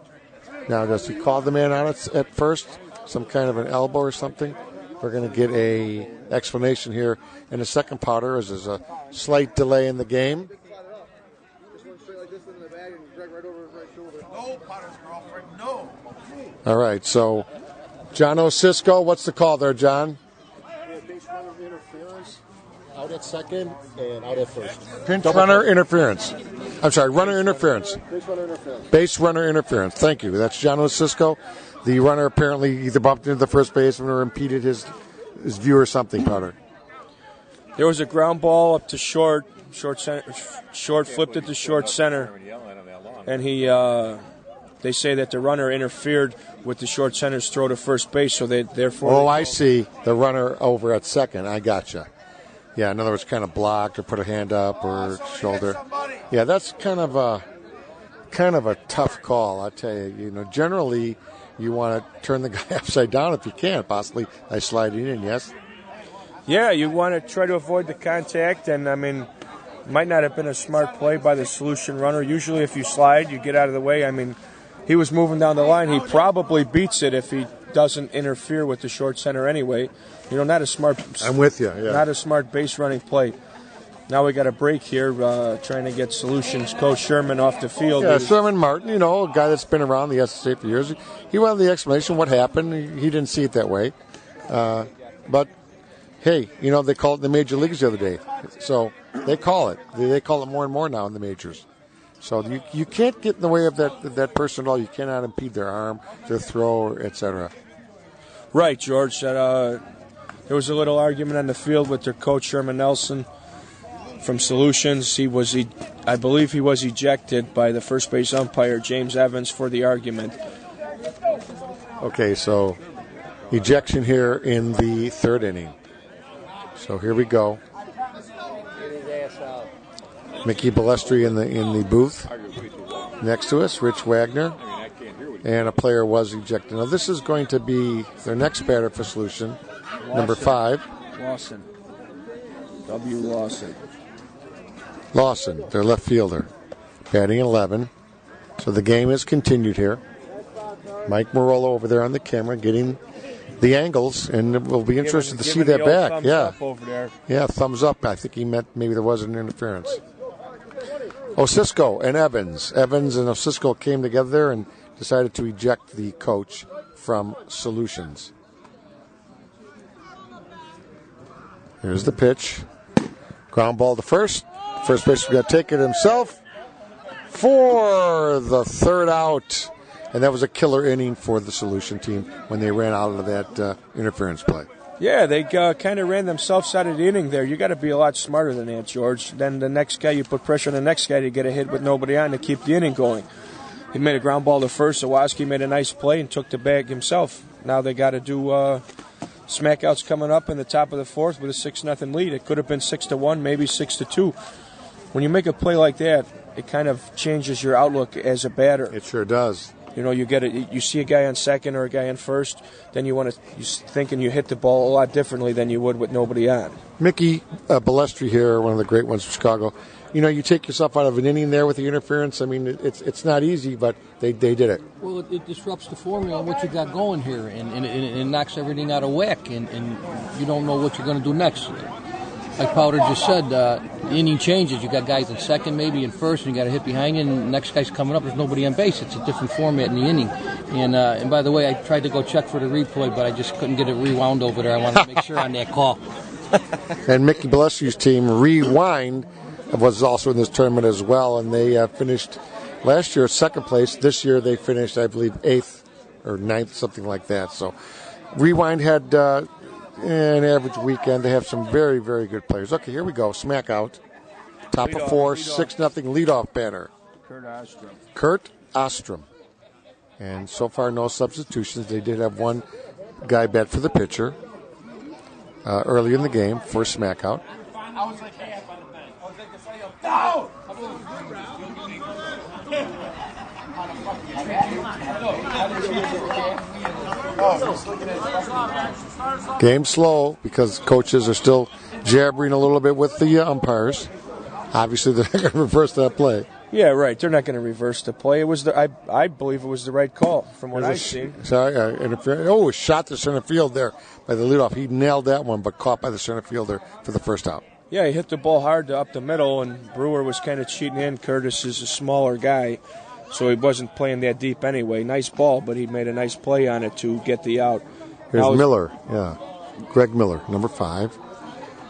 Speaker 1: Now, does he call the man out at first? Some kind of an elbow or something? We're going to get a explanation here in a second, Powder, as there's a slight delay in the game. All right, so John Osisco, what's the call there, John?
Speaker 6: Base runner interference, out at second and out at first.
Speaker 1: Pinch runner interference. I'm sorry, runner interference.
Speaker 6: Base runner interference.
Speaker 1: Base runner interference. Thank you. That's John Osisco. The runner apparently either bumped into the first baseman or impeded his view or something, Powder.
Speaker 2: There was a ground ball up to short flipped it to short center, and they say that the runner interfered with the short center's throw to first base, so therefore.
Speaker 1: Oh, I see. The runner over at second. I gotcha. Yeah, in other words, kind of blocked or put a hand up or shoulder. Yeah, that's kind of a tough call. I tell you. You know, generally you want to turn the guy upside down if you can, possibly by sliding in. Yes.
Speaker 2: Yeah, you want to try to avoid the contact, and I mean, might not have been a smart play by the Solution runner. Usually, if you slide, you get out of the way. I mean, he was moving down the line. He probably beats it if he doesn't interfere with the short center anyway. You know, not a smart.
Speaker 1: I'm with you. Yeah.
Speaker 2: Not a smart base running play. Now we got a break here, trying to get Solutions coach Sherman off the field.
Speaker 1: Yeah, Sherman Martin, you know, a guy that's been around the SSA for years. He wanted the explanation what happened. He didn't see it that way. But, hey, you know, they called it in the major leagues the other day. So they call it. They call it more and more now in the majors. So you can't get in the way of that person at all. You cannot impede their arm, their throw, etc.
Speaker 2: Right, George. There was a little argument on the field with their coach, Sherman Nelson, from Solutions. I believe he was ejected by the first base umpire, James Evans, for the argument.
Speaker 1: Okay, so ejection here in the third inning. So here we go. Mickey Balestri in the booth next to us, Rich Wagner, and a player was ejected. Now this is going to be their next batter for Solution, number 5.
Speaker 2: Lawson. W. Lawson.
Speaker 1: Lawson, their left fielder, batting 11. So the game is continued here. Mike Marola over there on the camera getting the angles, and we'll be interested to see that back. Yeah, yeah, thumbs up. I think he meant maybe there was an interference. Osisco and Evans. Evans and Osisco came together there and decided to eject the coach from Solutions. Here's the pitch. Ground ball to first. First baseman got to take it himself for the third out. And that was a killer inning for the Solution team when they ran out of that interference play.
Speaker 2: Yeah, they kind of ran themselves out of the inning there. You got to be a lot smarter than that, George. Then the next guy, you put pressure on the next guy to get a hit with nobody on to keep the inning going. He made a ground ball to first. Sawaski made a nice play and took the bag himself. Now they got to do Smackouts coming up in the top of the fourth with a 6-0 lead. It could have been 6-1, maybe 6-2. When you make a play like that, it kind of changes your outlook as a batter.
Speaker 1: It sure does.
Speaker 2: You know, you see a guy on second or a guy on first, then you're thinking you hit the ball a lot differently than you would with nobody on.
Speaker 1: Mickey Balestri here, one of the great ones from Chicago. You know, you take yourself out of an inning there with the interference. I mean, it's not easy, but they did it.
Speaker 7: Well, it disrupts the formula of what you got going here, and it knocks everything out of whack, and you don't know what you're going to do next. Like Powder just said, the inning changes. You got guys in second, maybe in first, and you got a hit behind you, and the next guy's coming up. There's nobody on base. It's a different format in the inning. And by the way, I tried to go check for the replay, but I just couldn't get it rewound over there. I wanted to make sure on that call.
Speaker 1: And Mickey Balestri's team, Rewind, was also in this tournament as well, and they finished last year second place. This year they finished, I believe, 8th or 9th, something like that. So Rewind had an average weekend. They have some very, very good players. Okay, here we go. Smackout. Top of four, 6-0 leadoff batter. Kurt Ostrom. And so far, no substitutions. They did have one guy bat for the pitcher early in the game for Smackout. Game slow because coaches are still jabbering a little bit with the umpires. Obviously, they're not going to reverse that play.
Speaker 2: Yeah, right. They're not going to reverse the play. It was I believe it was the right call from what I've seen.
Speaker 1: Interference. Oh, a shot to center field there by the leadoff. He nailed that one, but caught by the center fielder for the first out.
Speaker 2: Yeah, he hit the ball hard up the middle, and Brewer was kind of cheating in. Curtis is a smaller guy, so he wasn't playing that deep anyway. Nice ball, but he made a nice play on it to get the out.
Speaker 1: Here's Miller, yeah. Greg Miller, number 5.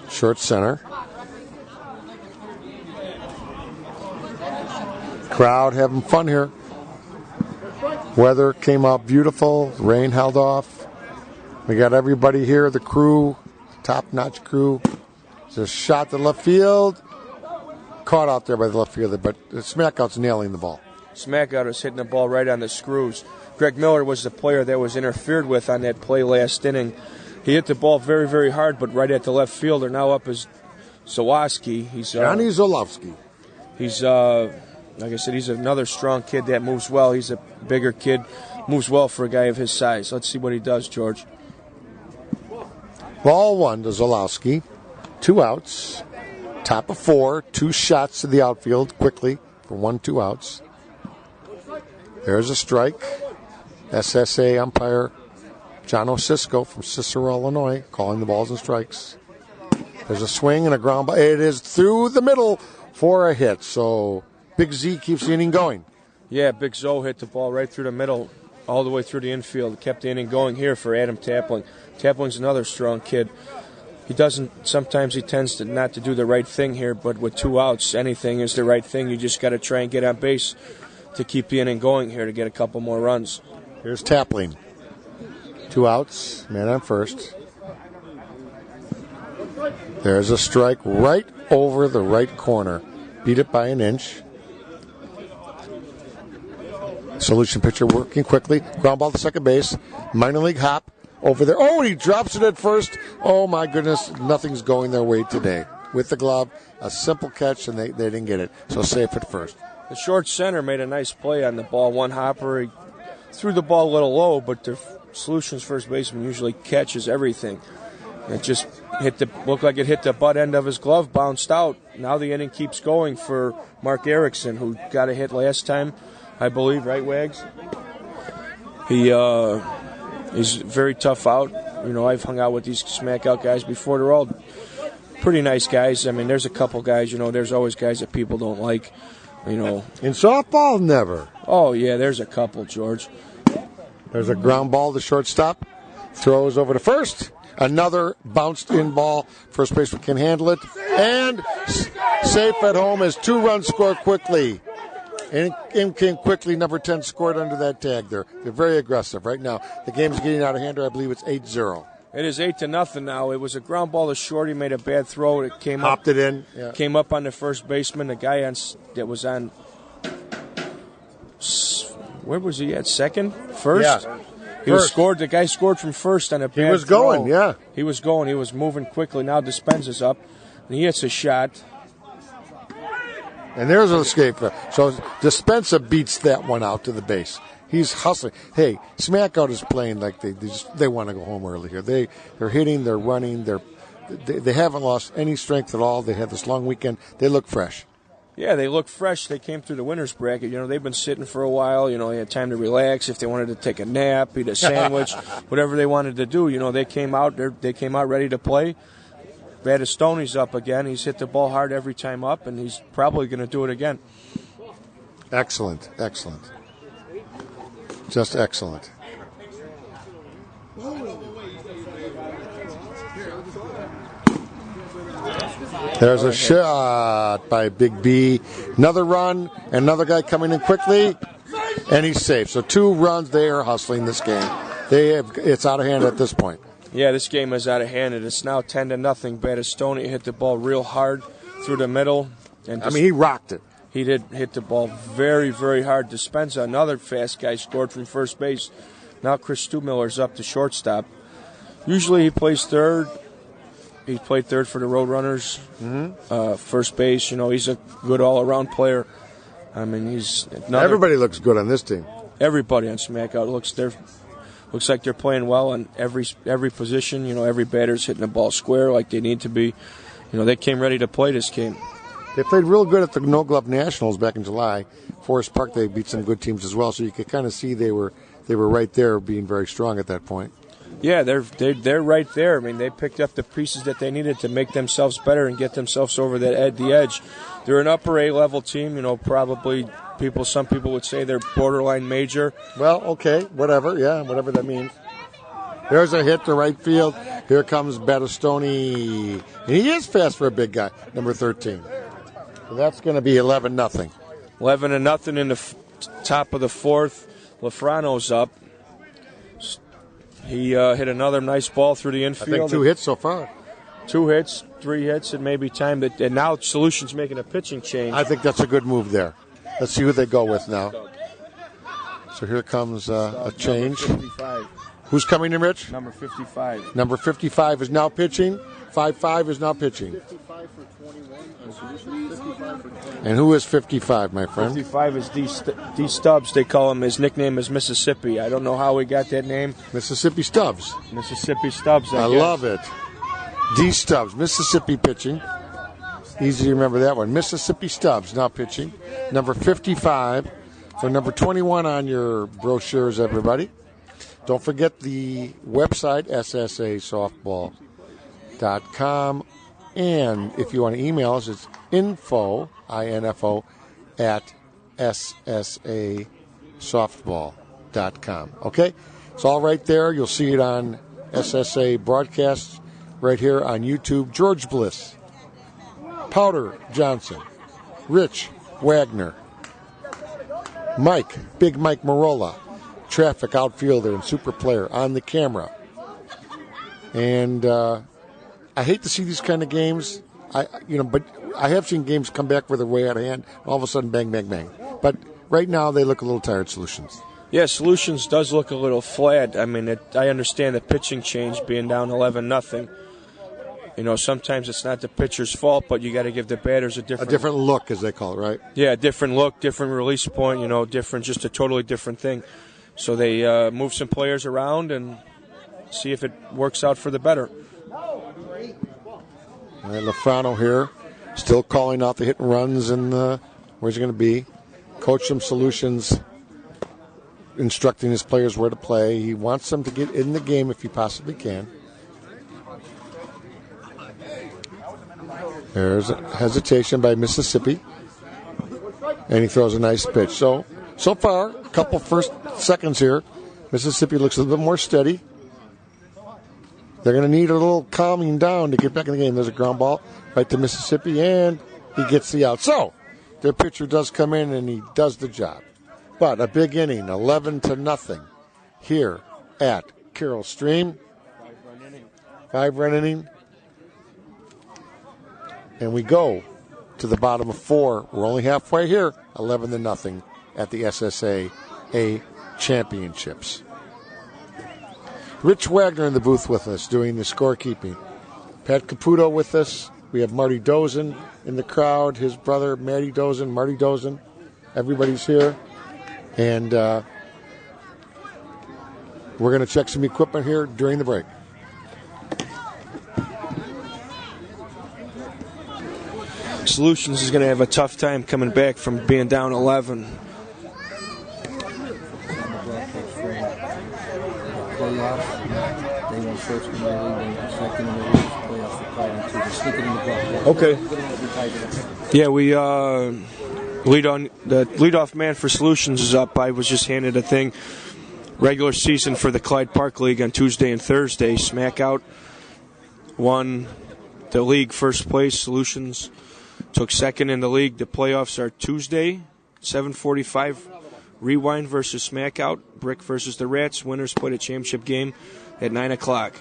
Speaker 1: Short center. Crowd having fun here. Weather came out beautiful. Rain held off. We got everybody here, the crew, top-notch crew. Just shot to left field. Caught out there by the left fielder, but Smackout's nailing the ball.
Speaker 2: Smackout is hitting the ball right on the screws. Greg Miller was the player that was interfered with on that play last inning. He hit the ball very, very hard, but right at the left fielder. Now up is Zawoski.
Speaker 1: Johnny Zolowski.
Speaker 2: He's, like I said, he's another strong kid that moves well. He's a bigger kid, moves well for a guy of his size. Let's see what he does, George.
Speaker 1: Ball 1 to Zolowski. 2 outs. Top of 4. 2 shots to the outfield quickly for 1-2 outs. There's a strike. SSA umpire John Osisco from Cicero, Illinois, calling the balls and strikes. There's a swing and a ground ball. It is through the middle for a hit. So Big Z keeps the inning going.
Speaker 2: Yeah, Big Zo hit the ball right through the middle, all the way through the infield. Kept the inning going here for Adam Tapling. Tapling's another strong kid. Sometimes he tends to not to do the right thing here, but with 2 outs, anything is the right thing. You just got to try and get on base to keep the inning going here to get a couple more runs.
Speaker 1: Here's Tapling. 2 outs, man on first. There's a strike right over the right corner. Beat it by an inch. Solution pitcher working quickly. Ground ball to second base. Minor league hop. Over there. Oh, he drops it at first. Oh, my goodness. Nothing's going their way today. With the glove, a simple catch, and they didn't get it. So safe at first.
Speaker 2: The short center made a nice play on the ball. One hopper. He threw the ball a little low, but the Solutions first baseman usually catches everything. It just looked like it hit the butt end of his glove, bounced out. Now the inning keeps going for Mark Erickson, who got a hit last time, I believe, right, Wags? He's very tough out. You know, I've hung out with these Smackout guys before. They're all pretty nice guys. I mean, there's a couple guys, there's always guys that people don't like, In
Speaker 1: softball, never.
Speaker 2: Oh, yeah, there's a couple, George.
Speaker 1: There's a ground ball to shortstop. Throws over to first. Another bounced in ball. First baseman can handle it. And safe at home as 2 runs scored quickly. In came quickly. Number 10 scored under that tag there. They're very aggressive right now. The game's getting out of hand. I believe it's 8-0.
Speaker 2: It is 8-0 now. It was a ground ball to short. He made a bad throw. It came
Speaker 1: Hopped
Speaker 2: up.
Speaker 1: it in. Yeah.
Speaker 2: Came up on the first baseman. The guy that was on. Where was he at? Second? First?
Speaker 1: Yeah.
Speaker 2: He was scored. The guy scored from first on a bad throw.
Speaker 1: He was going, yeah.
Speaker 2: He was going. He was moving quickly. Now Dispenza's up, and he hits a shot.
Speaker 1: And there's an escape. So Dispenza beats that one out to the base. He's hustling. Hey, Smackout is playing like they want to go home early here. They're hitting, they're running, they haven't lost any strength at all. They had this long weekend. They look fresh.
Speaker 2: Yeah, they look fresh. They came through the winner's bracket. They've been sitting for a while. They had time to relax. If they wanted to take a nap, eat a sandwich, whatever they wanted to do, they came out. They came out ready to play. Battistoni's up again. He's hit the ball hard every time up, and he's probably going to do it again.
Speaker 1: Excellent. Just excellent. There's a shot by Big B. Another run. Another guy coming in quickly. And he's safe. So 2 runs. They are hustling this game. It's out of hand at this point.
Speaker 2: Yeah, this game is out of hand, and it's now 10-0. Battistoni hit the ball real hard through the middle. And
Speaker 1: he rocked it.
Speaker 2: He did hit the ball very, very hard. Dispenza, another fast guy, scored from first base. Now Chris Stumiller's up to shortstop. Usually he plays third. He played third for the Roadrunners. First base, he's a good all-around player.
Speaker 1: Everybody looks good on this team.
Speaker 2: Everybody on Smackout looks like they're playing well on every position. Every batter's hitting the ball square like they need to be. They came ready to play this game.
Speaker 1: They played real good at the No Glove Nationals back in July. Forest Park, they beat some good teams as well, so you could kind of see they were right there, being very strong at that point.
Speaker 2: Yeah, they're right there. They picked up the pieces that they needed to make themselves better and get themselves over the edge. They're an upper A level team. Probably some people would say they're borderline major.
Speaker 1: Well, okay, whatever. Yeah, whatever that means. There's a hit to right field. Here comes Battistoni, and he is fast for a big guy, number 13. So that's going to be 11-0.
Speaker 2: 11-0 in the top of the fourth. Lafrano's up. He hit another nice ball through the infield.
Speaker 1: I think 2 hits so far.
Speaker 2: 2 hits, 3 hits, and maybe time. And now Solution's making a pitching change.
Speaker 1: I think that's a good move there. Let's see who they go with now. So here comes a change.
Speaker 2: 55.
Speaker 1: Who's coming in, Rich?
Speaker 2: Number 55.
Speaker 1: Number 55 is now pitching. 5-5 is now pitching.
Speaker 6: 55 for 21. 55 for 21.
Speaker 1: And who is 55, my friend?
Speaker 2: 55 is D. Stubbs. They call him. His nickname is Mississippi. I don't know how he got that name.
Speaker 1: Mississippi Stubbs.
Speaker 2: Mississippi Stubbs.
Speaker 1: I love it. D. Stubbs, Mississippi pitching. Easy to remember that one. Mississippi Stubbs now pitching. Number 55 for number 21 on your brochures, everybody. Don't forget the website, SSAsoftball.com. And if you want to email us, it's info, I-N-F-O, at SSAsoftball.com. Okay? It's all right there. You'll see it on SSA broadcasts right here on YouTube. George Bliss, Powder Johnson, Rich Wagner, Big Mike Marola, traffic outfielder and super player on the camera. And I hate to see these kind of games, but I have seen games come back where they're way out of hand, and all of a sudden bang, bang, bang. But right now they look a little tired, Solutions.
Speaker 2: Yeah, Solutions does look a little flat. I understand the pitching change being down 11-0. Sometimes it's not the pitcher's fault, but you got to give the batters a different
Speaker 1: look, as they call it, right?
Speaker 2: Yeah, different look, different release point. Just a totally different thing. So they move some players around and see if it works out for the better.
Speaker 1: All right, Lafrano here, still calling out the hit and runs, and where's he going to be? Coach some Solutions, instructing his players where to play. He wants them to get in the game if he possibly can. There's a hesitation by Mississippi, and he throws a nice pitch. So far, a couple first seconds here. Mississippi looks a little bit more steady. They're going to need a little calming down to get back in the game. There's a ground ball right to Mississippi, and he gets the out. So their pitcher does come in, and he does the job. But a big inning, 11-0 here at Carroll Stream. 5-run inning. And we go to the bottom of 4. We're only halfway here, 11-0 at the SSA A Championships. Rich Wagner in the booth with us doing the scorekeeping. Pat Caputo with us. We have Marty Dozen in the crowd, his brother Marty Dozen. Everybody's here. And we're going to check some equipment here during the break.
Speaker 2: Solutions is going to have a tough time coming back from being down 11. Okay. Yeah, we the leadoff man for Solutions is up. I was just handed a thing. Regular season for the Clyde Park League on Tuesday and Thursday. Smackout won the league first place. Solutions took second in the league. The playoffs are Tuesday, 7:45. Rewind versus Smackout. Brick versus the Rats. Winners play a championship game at 9 o'clock.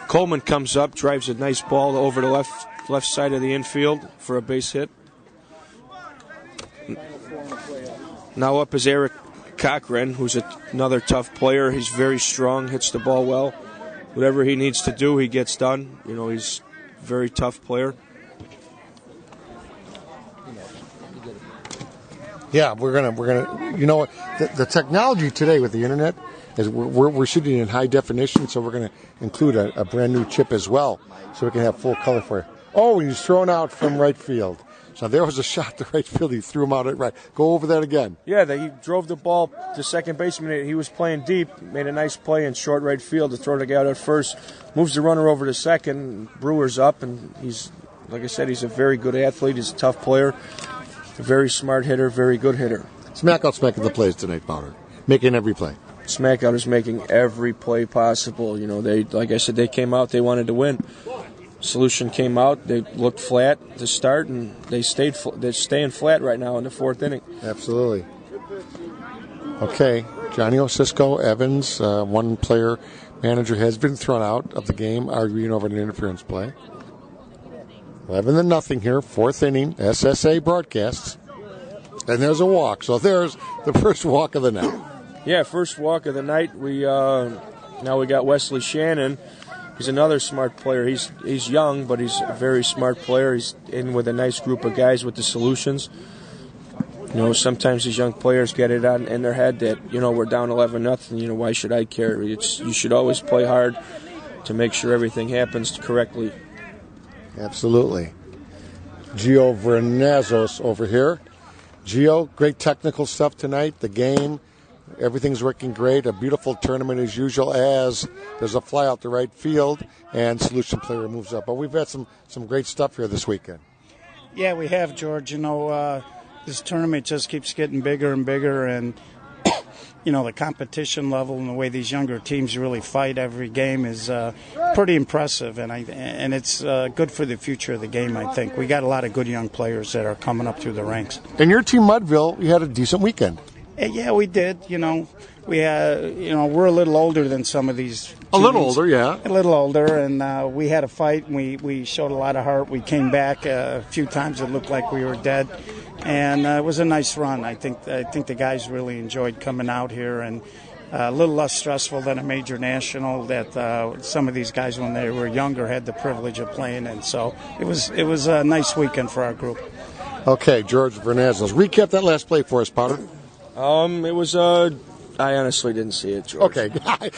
Speaker 2: Coleman comes up, drives a nice ball over the left side of the infield for a base hit. Now up is Eric Cochran, who's another tough player. He's very strong, hits the ball well. Whatever he needs to do, he gets done. You know, he's a very tough player.
Speaker 1: Yeah, we're gonna. You know what? The technology today with the internet is we're shooting in high definition, so we're gonna include a brand new chip as well, so we can have full color for you. Oh, he's thrown out from right field. So there was a shot to right field. He threw him out at right. Go over that again.
Speaker 2: Yeah, he drove the ball to second baseman. He was playing deep, made a nice play in short right field to throw the guy out at first. Moves the runner over to second. Brewer's up, and he's, like I said, he's a very good athlete. He's a tough player. A very smart hitter, very good hitter.
Speaker 1: Smackout's making the plays tonight, Powder. Making every play.
Speaker 2: Smackout is making every play possible. You know, they, like I said, they came out, they wanted to win. Solution came out, they looked flat to start, and they're staying flat right now in the 4th inning.
Speaker 1: Absolutely. Okay, Johnny Osisco, Evans, one player manager has been thrown out of the game, arguing over an interference play. 11-0 here, 4th inning, SSA broadcasts. And there's a walk. So there's the first walk of the night.
Speaker 2: Yeah, first walk of the night. Now we got Wesley Shannon. He's another smart player. He's young, but he's a very smart player. He's in with a nice group of guys with the Solutions. You know, sometimes these young players get it in their head that, you know, we're down 11-0. You know, why should I care? You should always play hard to make sure everything happens correctly.
Speaker 1: Absolutely. Gio Vernazos over here. Gio, great technical stuff tonight. The game, everything's working great. A beautiful tournament as usual, as there's a fly out to right field and Solution player moves up. But we've had some great stuff here this weekend.
Speaker 8: Yeah, we have, George. You know, this tournament just keeps getting bigger and bigger, and you know, the competition level and the way these younger teams really fight every game is pretty impressive, and it's good for the future of the game, I think. We got a lot of good young players that are coming up through the ranks.
Speaker 1: And your team, Mudville, you had a decent weekend.
Speaker 8: Yeah, we did. You know, we're a little older than some of these teams.
Speaker 1: A little older, yeah.
Speaker 8: A little older, and we had a fight, and we showed a lot of heart. We came back a few times. It looked like we were dead. And it was a nice run. I think the guys really enjoyed coming out here, and a little less stressful than a major national that some of these guys, when they were younger, had the privilege of playing in. So it was a nice weekend for our group.
Speaker 1: Okay, George Vernazos. Recap that last play for us, Potter.
Speaker 2: It was I honestly didn't see it, George.
Speaker 1: Okay,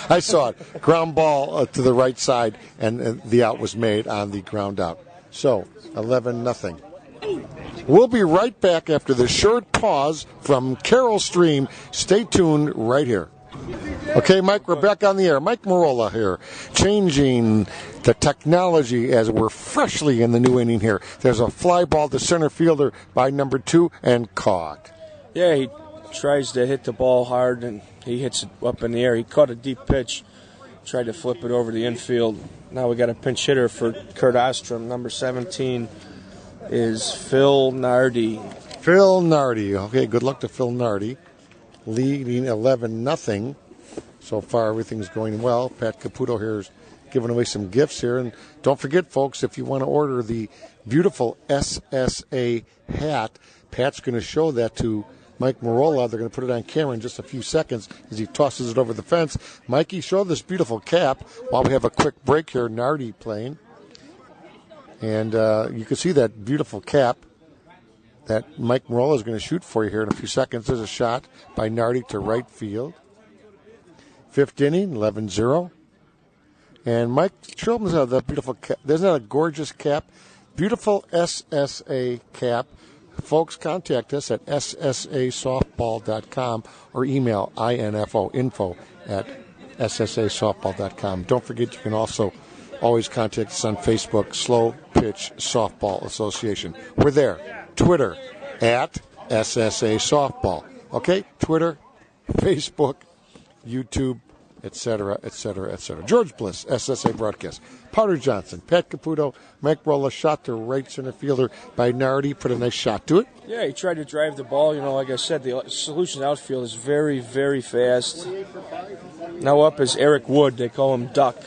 Speaker 1: I saw it. Ground ball to the right side, and the out was made on the ground out. So 11-0. We'll be right back after this short pause from Carroll Stream. Stay tuned right here. Okay, Mike, we're back on the air. Mike Marola here, changing the technology as we're freshly in the new inning here. There's a fly ball to center fielder by number 2 and caught.
Speaker 2: Yeah, he tries to hit the ball hard, and he hits it up in the air. He caught a deep pitch, Tried to flip it over the infield. Now we got a pinch hitter for Kurt Ostrom. Number 17 is Phil Nardi.
Speaker 1: Phil Nardi. Okay, good luck to Phil Nardi. Leading 11-0. So far, everything's going well. Pat Caputo here is giving away some gifts here. And don't forget, folks, if you want to order the beautiful SSA hat, Pat's going to show that to Mike Marola. They're going to put it on camera in just a few seconds as he tosses it over the fence. Mikey, show this beautiful cap while we have a quick break here. Nardi playing. And you can see that beautiful cap that Mike Marola is going to shoot for you here in a few seconds. There's a shot by Nardi to right field. Fifth inning, 11-0. And Mike, show them that beautiful cap. Isn't that a gorgeous cap? Beautiful SSA cap. Folks, contact us at ssasoftball.com or email info@ssasoftball.com. Don't forget, you can also always contact us on Facebook, Slow Pitch Softball Association. We're there. Twitter, at SSA Softball. Okay? Twitter, Facebook, YouTube, etc., etc., etc. George Bliss, SSA Broadcast. Powder Johnson, Pat Caputo, Mike Rolla, shot to right center fielder by Nardi. Put a nice shot to it.
Speaker 2: Yeah, he tried to drive the ball. Like I said, the Solutions outfield is very, very fast. Now up is Eric Wood. They call him Duck.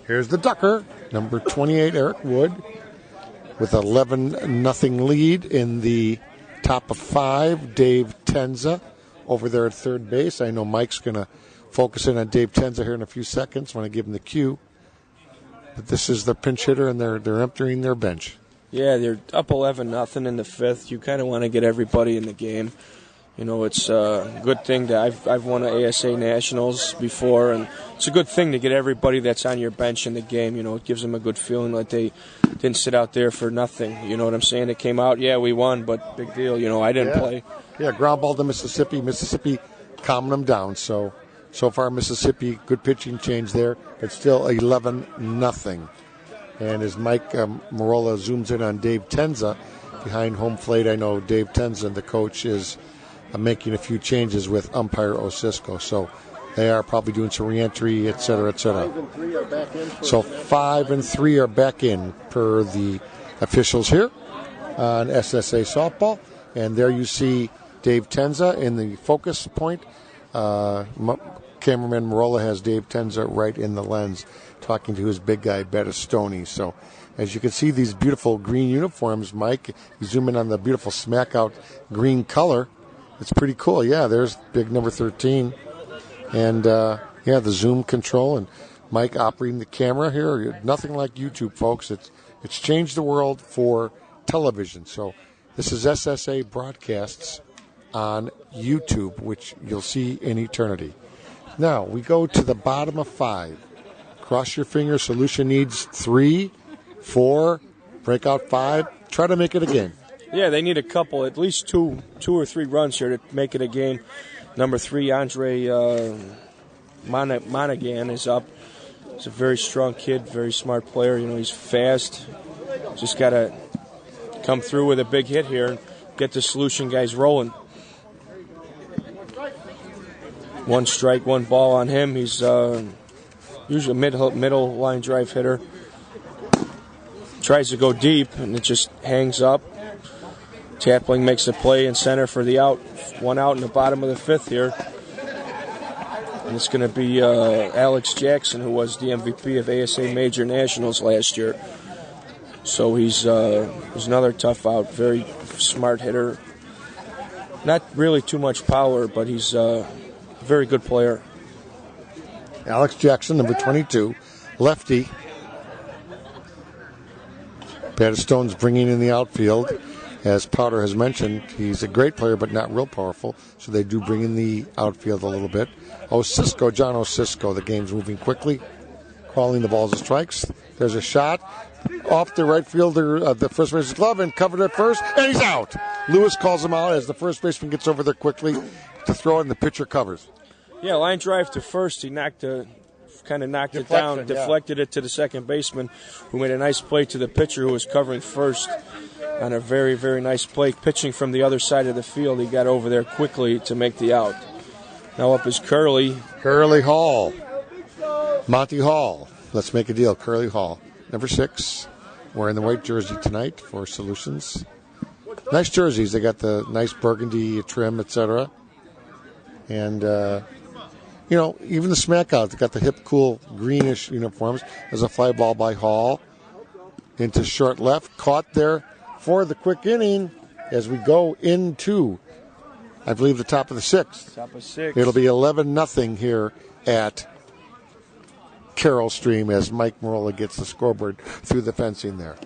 Speaker 1: Here's the Ducker, number 28, Eric Wood, with 11-0 lead in the top of 5. Dave Tenza over there at third base. I know Mike's going to focus in on Dave Tenza here in a few seconds when I give him the cue. But this is the pinch hitter, and they're emptying their bench.
Speaker 2: Yeah, they're up 11-0 in the fifth. You kind of want to get everybody in the game. It's a good thing that I've won an ASA Nationals before, and it's a good thing to get everybody that's on your bench in the game. It gives them a good feeling that they didn't sit out there for nothing. You know what I'm saying? It came out, yeah, we won, but big deal. I didn't play.
Speaker 1: Yeah, ground ball to Mississippi. Mississippi calming them down. So far, Mississippi, good pitching change there. It's still 11-0. And as Mike Marola zooms in on Dave Tenza behind home plate, I know Dave Tenza, the coach, is making a few changes with umpire Osisco. So they are probably doing some reentry, et cetera, et cetera.
Speaker 6: 5 and 3 are back in.
Speaker 1: So 5 and 3 are back in per the officials here on SSA Softball. And there you see Dave Tenza in the focus point. Cameraman Marola has Dave Tenza right in the lens talking to his big guy, Battistoni. So as you can see, these beautiful green uniforms, Mike, you zoom in on the beautiful Smackout green color. It's pretty cool. Yeah, there's big number 13. And, the zoom control. And Mike operating the camera here. Nothing like YouTube, folks. It's changed the world for television. So this is SSA Broadcasts on YouTube, which you'll see in eternity. Now, we go to the bottom of 5. Cross your fingers. Solution needs 3, 4, break out 5. Try to make it a game.
Speaker 2: Yeah, they need a couple, at least two or three runs here to make it a game. Number 3, Andre Monaghan is up. He's a very strong kid, very smart player. He's fast. Just got to come through with a big hit here and get the Solution guys rolling. 1 strike, 1 ball on him. He's usually a middle line drive hitter. Tries to go deep, and it just hangs up. Tapling makes a play in center for the out. 1 out in the bottom of the 5th here. And it's going to be Alex Jackson, who was the MVP of ASA Major Nationals last year. So he's another tough out, very smart hitter. Not really too much power, but he's a very good player.
Speaker 1: Alex Jackson, number 22, lefty. Battistone's bringing in the outfield. As Powder has mentioned, he's a great player, but not real powerful, so they do bring in the outfield a little bit. John Osisco, the game's moving quickly, calling the balls as strikes. There's a shot off the right fielder, the first baseman's glove, and covered at first, and he's out. Lewis calls him out as the first baseman gets over there quickly to throw it, and the pitcher covers.
Speaker 2: Yeah, line drive to first. He knocked it down, deflected it to the second baseman, who made a nice play to the pitcher who was covering first on a very, very nice play. Pitching from the other side of the field, he got over there quickly to make the out. Now up is Curly
Speaker 1: Hall. Monty Hall. Let's make a deal. Curly Hall. Number 6. Wearing the white jersey tonight for Solutions. Nice jerseys. They got the nice burgundy trim, etc. And, even the Smackout, they got the hip, cool, greenish uniforms. There's a fly ball by Hall. Into short left. Caught there for the quick inning as we go into, I believe, the top of the 6th.
Speaker 2: Top of 6.
Speaker 1: It'll be 11-0 here at Carroll Stream as Mike Marola gets the scoreboard through the fencing there.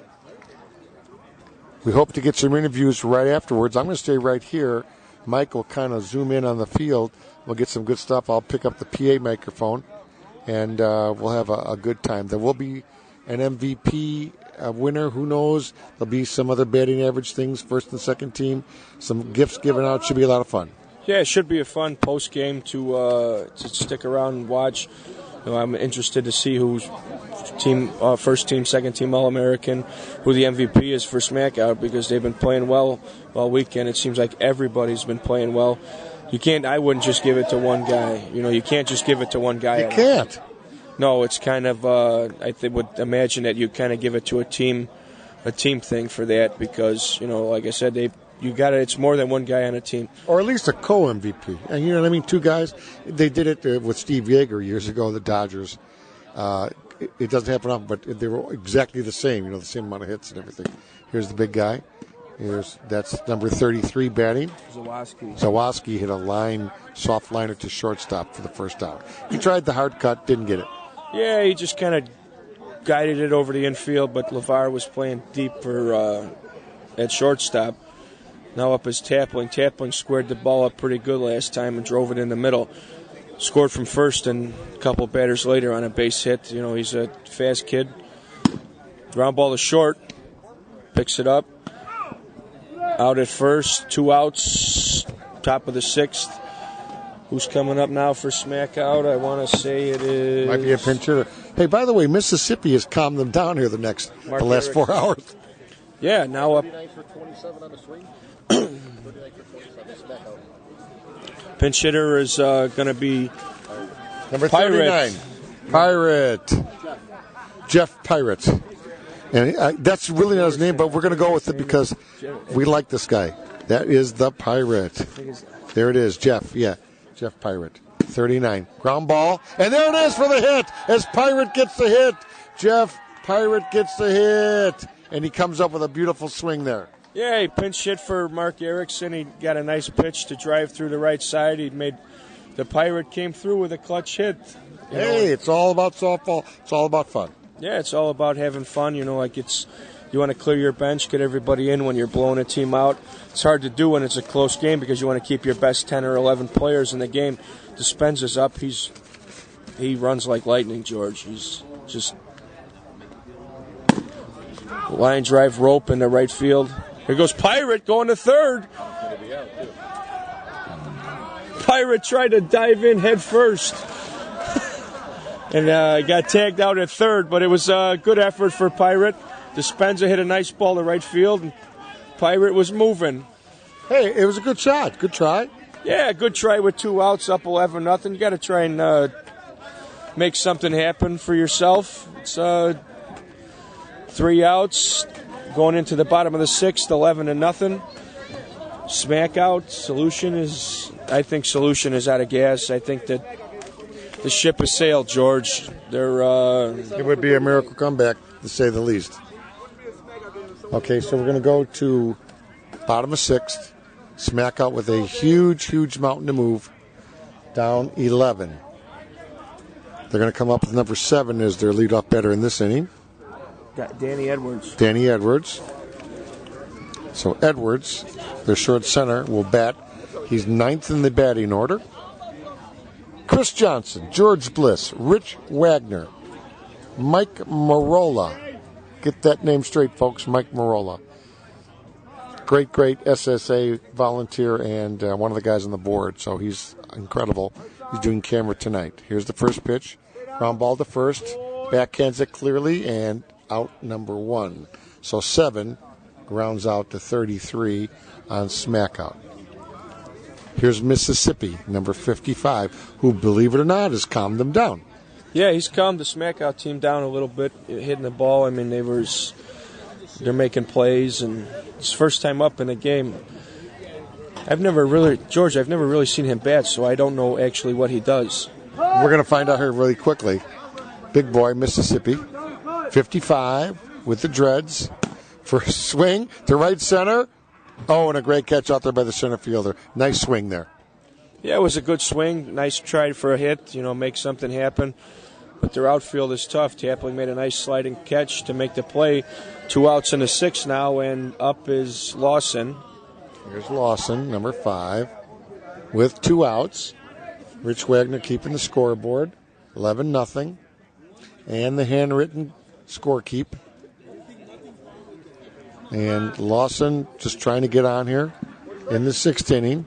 Speaker 1: We hope to get some interviews right afterwards. I'm going to stay right here. Mike will kind of zoom in on the field. We'll get some good stuff. I'll pick up the PA microphone, and we'll have a good time. There will be an MVP winner. Who knows? There'll be some other batting average things, first and second team. Some gifts given out. Should be a lot of fun.
Speaker 2: Yeah, it should be a fun post game to stick around and watch. I'm interested to see who's first team, second team All-American, who the MVP is for Smackout, because they've been playing well all weekend. It seems like everybody's been playing well. I wouldn't just give it to one guy. You can't just give it to one guy.
Speaker 1: You can't.
Speaker 2: No, it's kind of, I would imagine that you kind of give it to a team thing for that, because, like I said, it's more than one guy on a team.
Speaker 1: Or at least a co-MVP. And you know what I mean? 2 guys. They did it with Steve Yeager years ago, the Dodgers. It doesn't happen often, but they were exactly the same, the same amount of hits and everything. Here's the big guy. That's number 33 batting. Zawoski hit a soft liner to shortstop for the first out. He tried the hard cut, didn't get it.
Speaker 2: Yeah, he just kind of guided it over the infield, but LeVar was playing deep at shortstop. Now up is Tapling. Tapling squared the ball up pretty good last time and drove it in the middle. Scored from first, and a couple batters later on a base hit. He's a fast kid. Ground ball to short. Picks it up. Out at first. 2 outs. Top of the 6th. Who's coming up now for Smackout? I want to say it is...
Speaker 1: Might be a pinch hitter. Hey, by the way, Mississippi has calmed them down here the last 4 hours.
Speaker 2: Yeah, now up...
Speaker 6: 39 for 27 on the swing.
Speaker 2: Pinch hitter is going to be
Speaker 1: number 39. Pirate. Jeff Pirate. And that's really not his name, but we're going to go with it because we like this guy. That is the Pirate. There it is, Jeff. Yeah, Jeff Pirate. 39. Ground ball. And there it is for the hit as Pirate gets the hit. Jeff Pirate gets the hit. And he comes up with a beautiful swing there.
Speaker 2: Yeah, he pinch hit for Mark Erickson. He got a nice pitch to drive through the right side. The Pirate came through with a clutch hit.
Speaker 1: It's all about softball. It's all about fun.
Speaker 2: Yeah, it's all about having fun. You want to clear your bench, get everybody in when you're blowing a team out. It's hard to do when it's a close game because you want to keep your best 10 or 11 players in the game. Dispenza's up. He runs like lightning, George. He's just line drive rope in the right field. Here goes Pirate going to third. Pirate tried to dive in head first. And got tagged out at third, but it was a good effort for Pirate. Dispenza hit a nice ball to right field, and Pirate was moving.
Speaker 1: Hey, it was a good shot. Good try.
Speaker 2: Yeah, good try with 2 outs, up 11-0. You got to try and make something happen for yourself. It's 3 outs. Going into the bottom of the 6th, 11-0. Smackout. I think Solution is out of gas. I think that the ship has sailed, George.
Speaker 1: It would be a miracle comeback, to say the least. Okay, so we're going to go to bottom of 6th. Smackout with a huge mountain to move. Down 11. They're going to come up with number 7 as their leadoff batter in this inning.
Speaker 2: Danny Edwards.
Speaker 1: Danny Edwards. So Edwards, their short center, will bat. He's 9th in the batting order. Chris Johnson, George Bliss, Rich Wagner, Mike Marola. Get that name straight, folks, Mike Marola. Great SSA volunteer and one of the guys on the board, so he's incredible. He's doing camera tonight. Here's the first pitch. Ground ball to first. Backhands it clearly, and out number 1. So 7 grounds out to 33 on Smackout. Here's Mississippi, number 55, who, believe it or not, has calmed them down.
Speaker 2: Yeah, he's calmed the Smackout team down a little bit, hitting the ball. I mean, they're making plays, and it's first time up in a game. I've never really seen him bat, so I don't know actually what he does.
Speaker 1: We're going to find out here really quickly. Big boy, Mississippi, 55 with the dreads. First swing to right center. Oh, and a great catch out there by the center fielder. Nice swing there.
Speaker 2: Yeah, it was a good swing. Nice try for a hit, make something happen. But their outfield is tough. Tapling made a nice sliding catch to make the play. 2 outs in the 6th now, and up is Lawson.
Speaker 1: Here's Lawson, number 5, with 2 outs. Rich Wagner keeping the scoreboard, 11-0. And the handwritten score keep. And Lawson just trying to get on here in the 6th inning.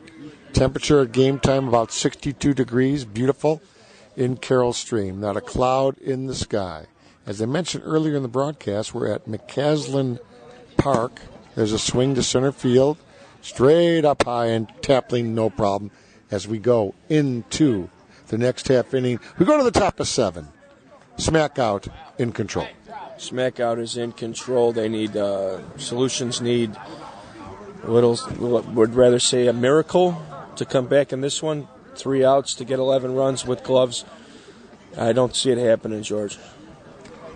Speaker 1: Temperature at game time about 62 degrees. Beautiful in Carroll Stream. Not a cloud in the sky. As I mentioned earlier in the broadcast, we're at McCaslin Park. There's a swing to center field. Straight up high and Tapling, no problem. As we go into the next half inning, we go to the top of 7. Smackout in control.
Speaker 2: Smackout is in control. They need Solutions need a little, would rather say a miracle to come back in this one. 3 outs to get 11 runs with gloves. I don't see it happening, George.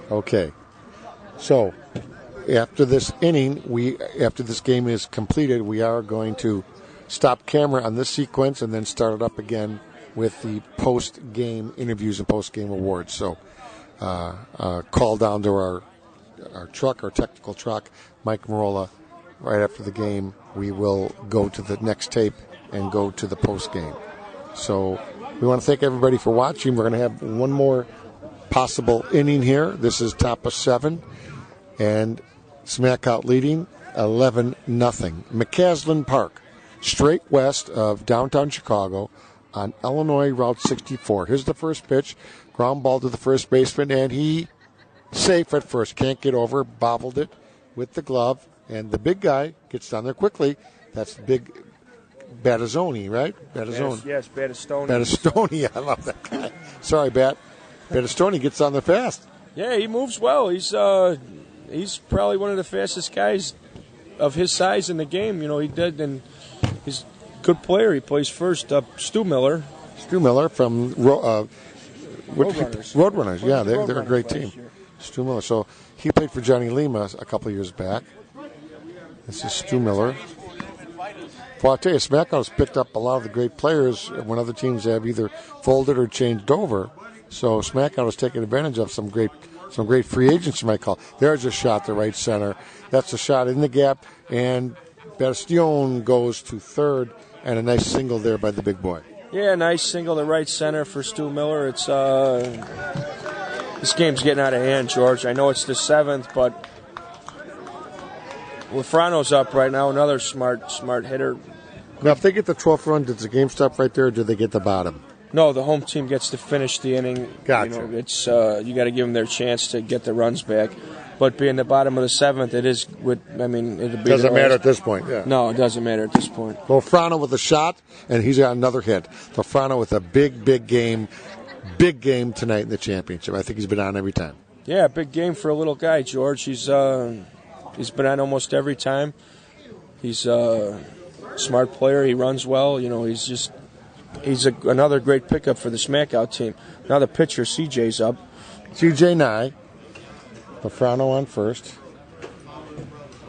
Speaker 1: Okay. So, after this inning, after this game is completed, we are going to stop camera on this sequence and then start it up again with the post-game interviews and post-game awards. So, call down to our truck, our technical truck, Mike Marola. Right after the game, we will go to the next tape and go to the post-game. So we want to thank everybody for watching. We're going to have one more possible inning here. This is top of 7, and Smackout leading 11-0. McCaslin Park, straight west of downtown Chicago on Ilinois Route 64. Here's the first pitch. Ground ball to the first baseman, and he safe at first. Can't get over. Bobbled it with the glove, and the big guy gets down there quickly. That's the big Battazzoni, right? Battazzoni.
Speaker 2: Yes, Battistoni.
Speaker 1: Battistoni, I love that guy. Sorry, Bat. Battistoni gets on there fast.
Speaker 2: Yeah, he moves well. He's probably one of the fastest guys of his size in the game. He did, and he's a good player. He plays first. Stu Miller.
Speaker 1: Stu Miller from
Speaker 2: Roadrunners.
Speaker 1: Roadrunners, yeah, they're a great team. Stu Miller. So he played for Johnny Lima a couple of years back. This is Stu Miller. Well, I'll tell you, Smackout's picked up a lot of the great players when other teams have either folded or changed over. So Smackout has taken advantage of some great free agents, you might call. There's a shot to right center. That's a shot in the gap, and Bastion goes to third, and a nice single there by the big boy.
Speaker 2: Yeah, nice single to right center for Stu Miller. It's this game's getting out of hand, George. I know it's the 7th, but Lafrano's up right now, another smart hitter.
Speaker 1: Now, if they get the 12th run, does the game stop right there, or do they get the bottom?
Speaker 2: No, the home team gets to finish the inning.
Speaker 1: Gotcha.
Speaker 2: It's you got to give them their chance to get the runs back. But being the bottom of the 7th, it is. It
Speaker 1: doesn't matter at this point. Yeah.
Speaker 2: No, it doesn't matter at this point.
Speaker 1: Lafrano with a shot, and he's got another hit. Lafrano with a big game tonight in the championship. I think he's been on every time.
Speaker 2: Yeah, big game for a little guy, George. He's been on almost every time. He's a smart player. He runs well. He's another great pickup for the Smackout team. Now the pitcher, CJ's up.
Speaker 1: CJ Nye. Lafrano on first.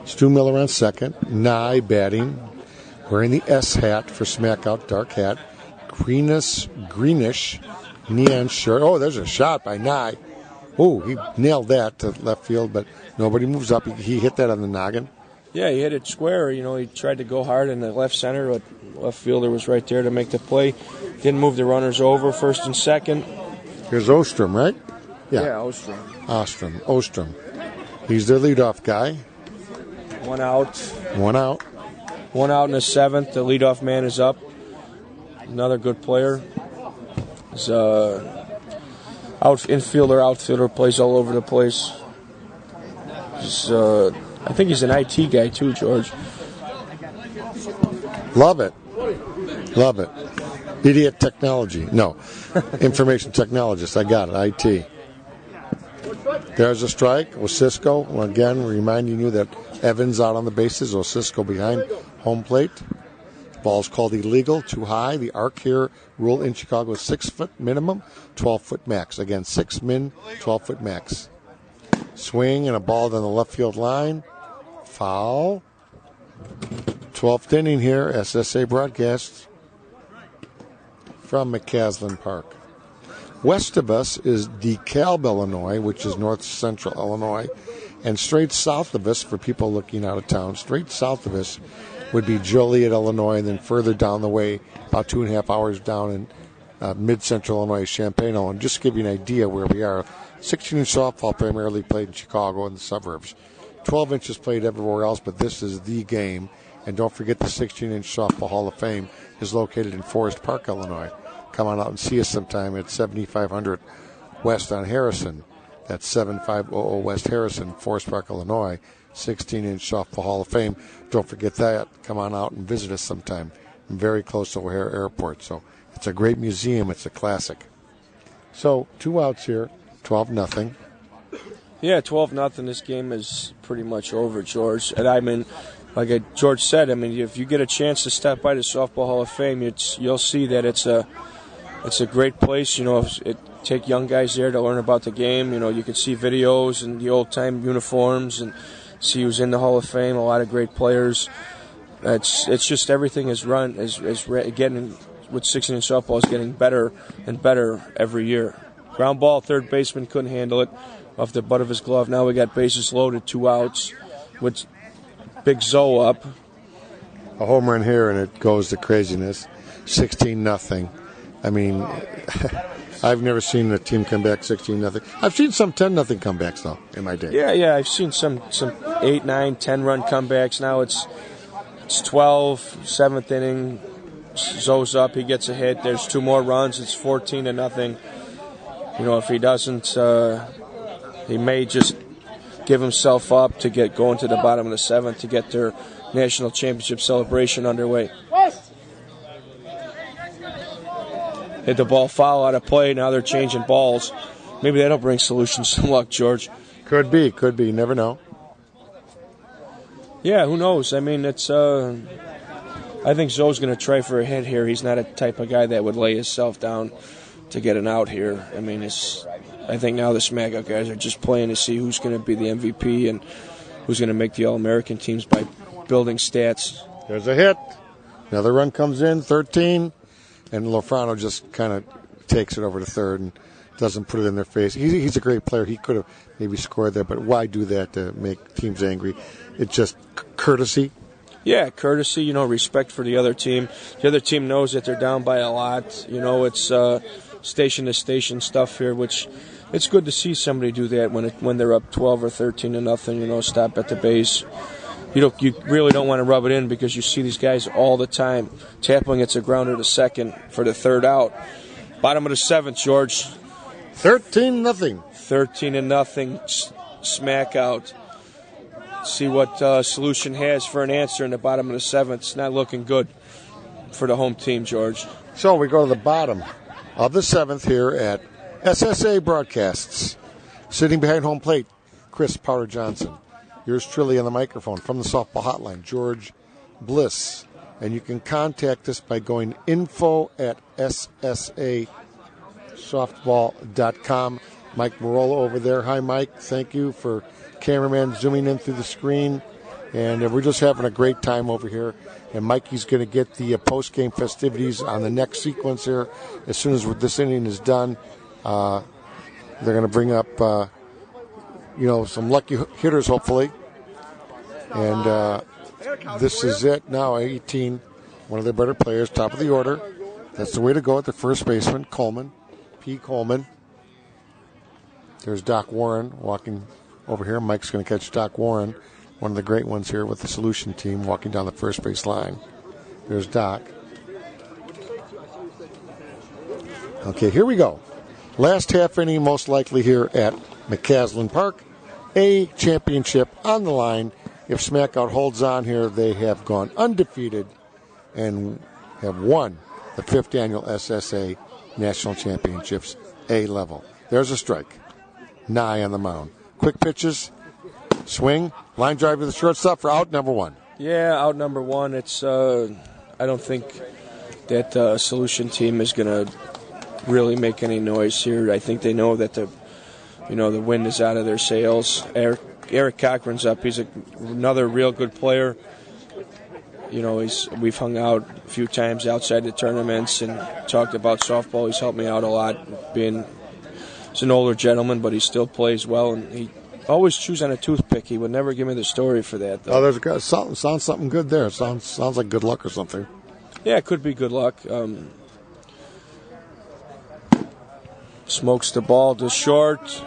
Speaker 1: Stu Miller on second. Nye batting. Wearing the S hat for Smackout, dark hat. Greenish neon shirt. Oh, there's a shot by Nye. Oh, he nailed that to left field, but nobody moves up. He hit that on the noggin.
Speaker 2: Yeah, he hit it square. He tried to go hard in the left center, but left fielder was right there to make the play. Didn't move the runners over, first and second.
Speaker 1: Here's Ostrom, right?
Speaker 2: Yeah, Ostrom.
Speaker 1: He's their leadoff guy.
Speaker 2: 1 out.
Speaker 1: 1 out.
Speaker 2: 1 out in the 7th. The leadoff man is up. Another good player. He's outfielder, plays all over the place. I think he's an IT guy too, George.
Speaker 1: Love it. Idiot technology. No. Information technologist. I got it. IT. There's a strike. Osisco, well, again, reminding you that Evans out on the bases. Osisco behind home plate. Ball's called illegal, too high. The arc here, rule in Chicago is 6 foot minimum, 12 foot max. Again, 6 min, 12 foot max. Swing and a ball down the left field line. Foul. 12th inning here, SSA broadcast from McCaslin Park. West of us is DeKalb, Illinois, which is north central Illinois. And straight south of us, for people looking out of town, straight south of us would be Joliet, Illinois, and then further down the way, about 2.5 hours down in mid-central Illinois, Champaign, Illinois. Just to give you an idea where we are. 16-inch softball primarily played in Chicago and the suburbs. 12 inches played everywhere else, but this is the game. And don't forget the 16-inch softball Hall of Fame is located in Forest Park, Illinois. Come on out and see us sometime at 7500 West on Harrison. That's 7500 West Harrison, Forest Park, Illinois. 16-inch softball Hall of Fame. Don't forget that. Come on out and visit us sometime. I'm very close to O'Hare Airport. So it's a great museum. It's a classic. So 2 outs here, 12-0.
Speaker 2: Yeah, 12-0. This game is pretty much over, George. And I mean, like George said, I mean, if you get a chance to stop by the Softball Hall of Fame, you'll see that it's a great place. You know, take young guys there to learn about the game. You know, you can see videos and the old-time uniforms and see who's in the Hall of Fame. A lot of great players. It's just everything is getting with 16-inch softball is getting better and better every year. Ground ball, third baseman couldn't handle it off the butt of his glove. Now we got bases loaded, 2 outs with Big Zoe up.
Speaker 1: A home run here, and it goes to craziness. 16-0. I mean, I've never seen a team come back 16-0. I've seen some 10-0 comebacks, though, in my day.
Speaker 2: Yeah, I've seen some 8, 9, 10-run comebacks. Now it's 12, 7th inning. Zoe's up, he gets a hit. There's 2 more runs. It's 14-0. You know, if he doesn't, he may just give himself up to get going to the bottom of the 7th to get their national championship celebration underway. Hit the ball foul out of play. Now they're changing balls. Maybe that'll bring Solutions some luck, George.
Speaker 1: Could be. You never know.
Speaker 2: Yeah, who knows? I mean, it's. I think Zoe's going to try for a hit here. He's not a type of guy that would lay himself down to get an out here. I mean, I think now the Smackout guys are just playing to see who's going to be the MVP and who's going to make the All-American teams by building stats.
Speaker 1: There's a hit. Another run comes in, 13. And Lofrano just kind of takes it over to third and doesn't put it in their face. He's a great player. He could have maybe scored there, but why do that to make teams angry? It's just courtesy.
Speaker 2: Yeah, courtesy, you know, respect for the other team. The other team knows that they're down by a lot. You know, it's station-to-station stuff here, which it's good to see somebody do that when they're up 12 or 13-0, you know, stop at the base. You really don't want to rub it in because you see these guys all the time. Tapping, it's a grounder to second for the 3rd out. Bottom of the 7th, George.
Speaker 1: 13-0.
Speaker 2: 13-0. Smack out. See what Solution has for an answer in the bottom of the 7th. It's not looking good for the home team, George.
Speaker 1: So we go to the bottom of the 7th here at SSA Broadcasts. Sitting behind home plate, Chris Powder Johnson. Yours truly on the microphone from the softball hotline, George Bliss. And you can contact us by going info@ssasoftball.com. Mike Marola over there. Hi, Mike. Thank you for cameraman zooming in through the screen. And we're just having a great time over here. And Mikey's going to get the post-game festivities on the next sequence here. As soon as this inning is done, they're going to bring up some lucky hitters, hopefully. And this is it now, 18. One of their better players, top of the order. That's the way to go at the first baseman, Coleman, P. Coleman. There's Doc Warren walking over here. Mike's going to catch Doc Warren, one of the great ones here with the Solution team, walking down the first base line. There's Doc. Okay, here we go. Last half inning, most likely here at McCaslin Park. A championship on the line. If Smackout holds on here, they have gone undefeated and have won the 5th annual SSA National Championships A level. There's a strike. Nye on the mound. Quick pitches, swing, line drive to the shortstop for out number 1.
Speaker 2: Yeah, out number 1. It's I don't think that Solution team is going to really make any noise here. I think they know that the wind is out of their sails. Eric Cochran's up. He's another real good player. We've hung out a few times outside the tournaments and talked about softball. He's helped me out a lot. He's an older gentleman, but he still plays well, and he always chews on a toothpick. He would never give me the story for that, though.
Speaker 1: Oh, there's sounds something good there. Sounds like good luck or something.
Speaker 2: Yeah, it could be good luck. Smokes the ball to short.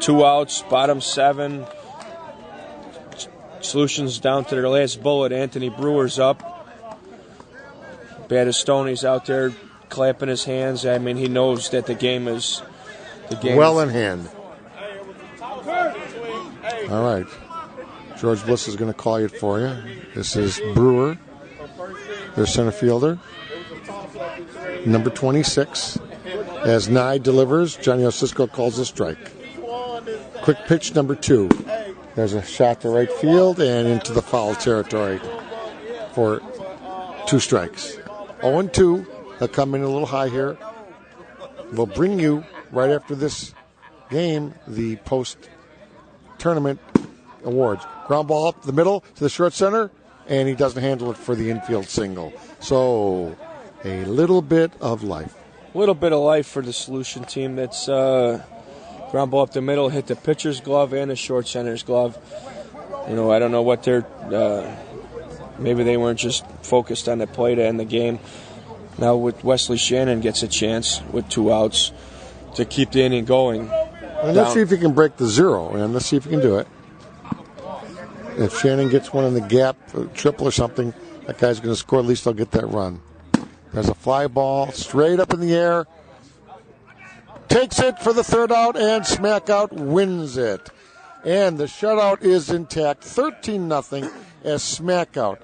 Speaker 2: 2 outs, bottom 7. Solutions down to their last bullet. Anthony Brewer's up. Battistoni's out there clapping his hands. I mean, he knows that the game is
Speaker 1: well in hand. All right. George Bliss is going to call it for you. This is Brewer, their center fielder. Number 26. As Nye delivers, Johnny Osisco calls a strike. Quick pitch, number 2. There's a shot to right field and into the foul territory for 2 strikes. 0-2. They'll come in a little high here. We'll bring you, right after this game, the post-tournament awards. Ground ball up the middle to the short center, and he doesn't handle it for the infield single. So, a little bit of life.
Speaker 2: A little bit of life for the Solution team. That's ground ball up the middle, hit the pitcher's glove and the short center's glove. I don't know what they're... maybe they weren't just focused on the play to end the game. Now with Wesley Shannon gets a chance with 2 outs to keep the inning going.
Speaker 1: And let's see if he can break the 0, and let's see if he can do it. If Shannon gets one in the gap, a triple or something, that guy's going to score. At least they'll get that run. There's a fly ball straight up in the air. Takes it for the 3rd out, and Smackout wins it. And the shutout is intact, 13-0, as Smackout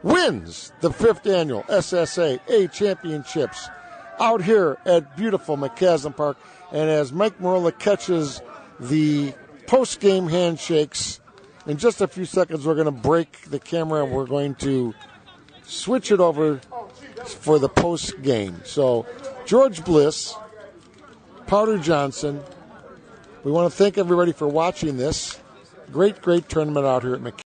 Speaker 1: wins the 5th annual SSA A Championships out here at beautiful McCaslin Park. And as Mike Marola catches the post-game handshakes, in just a few seconds we're going to break the camera and we're going to switch it over for the post-game. So George Bliss, Powder Johnson, we want to thank everybody for watching this great tournament out here at McCaslin.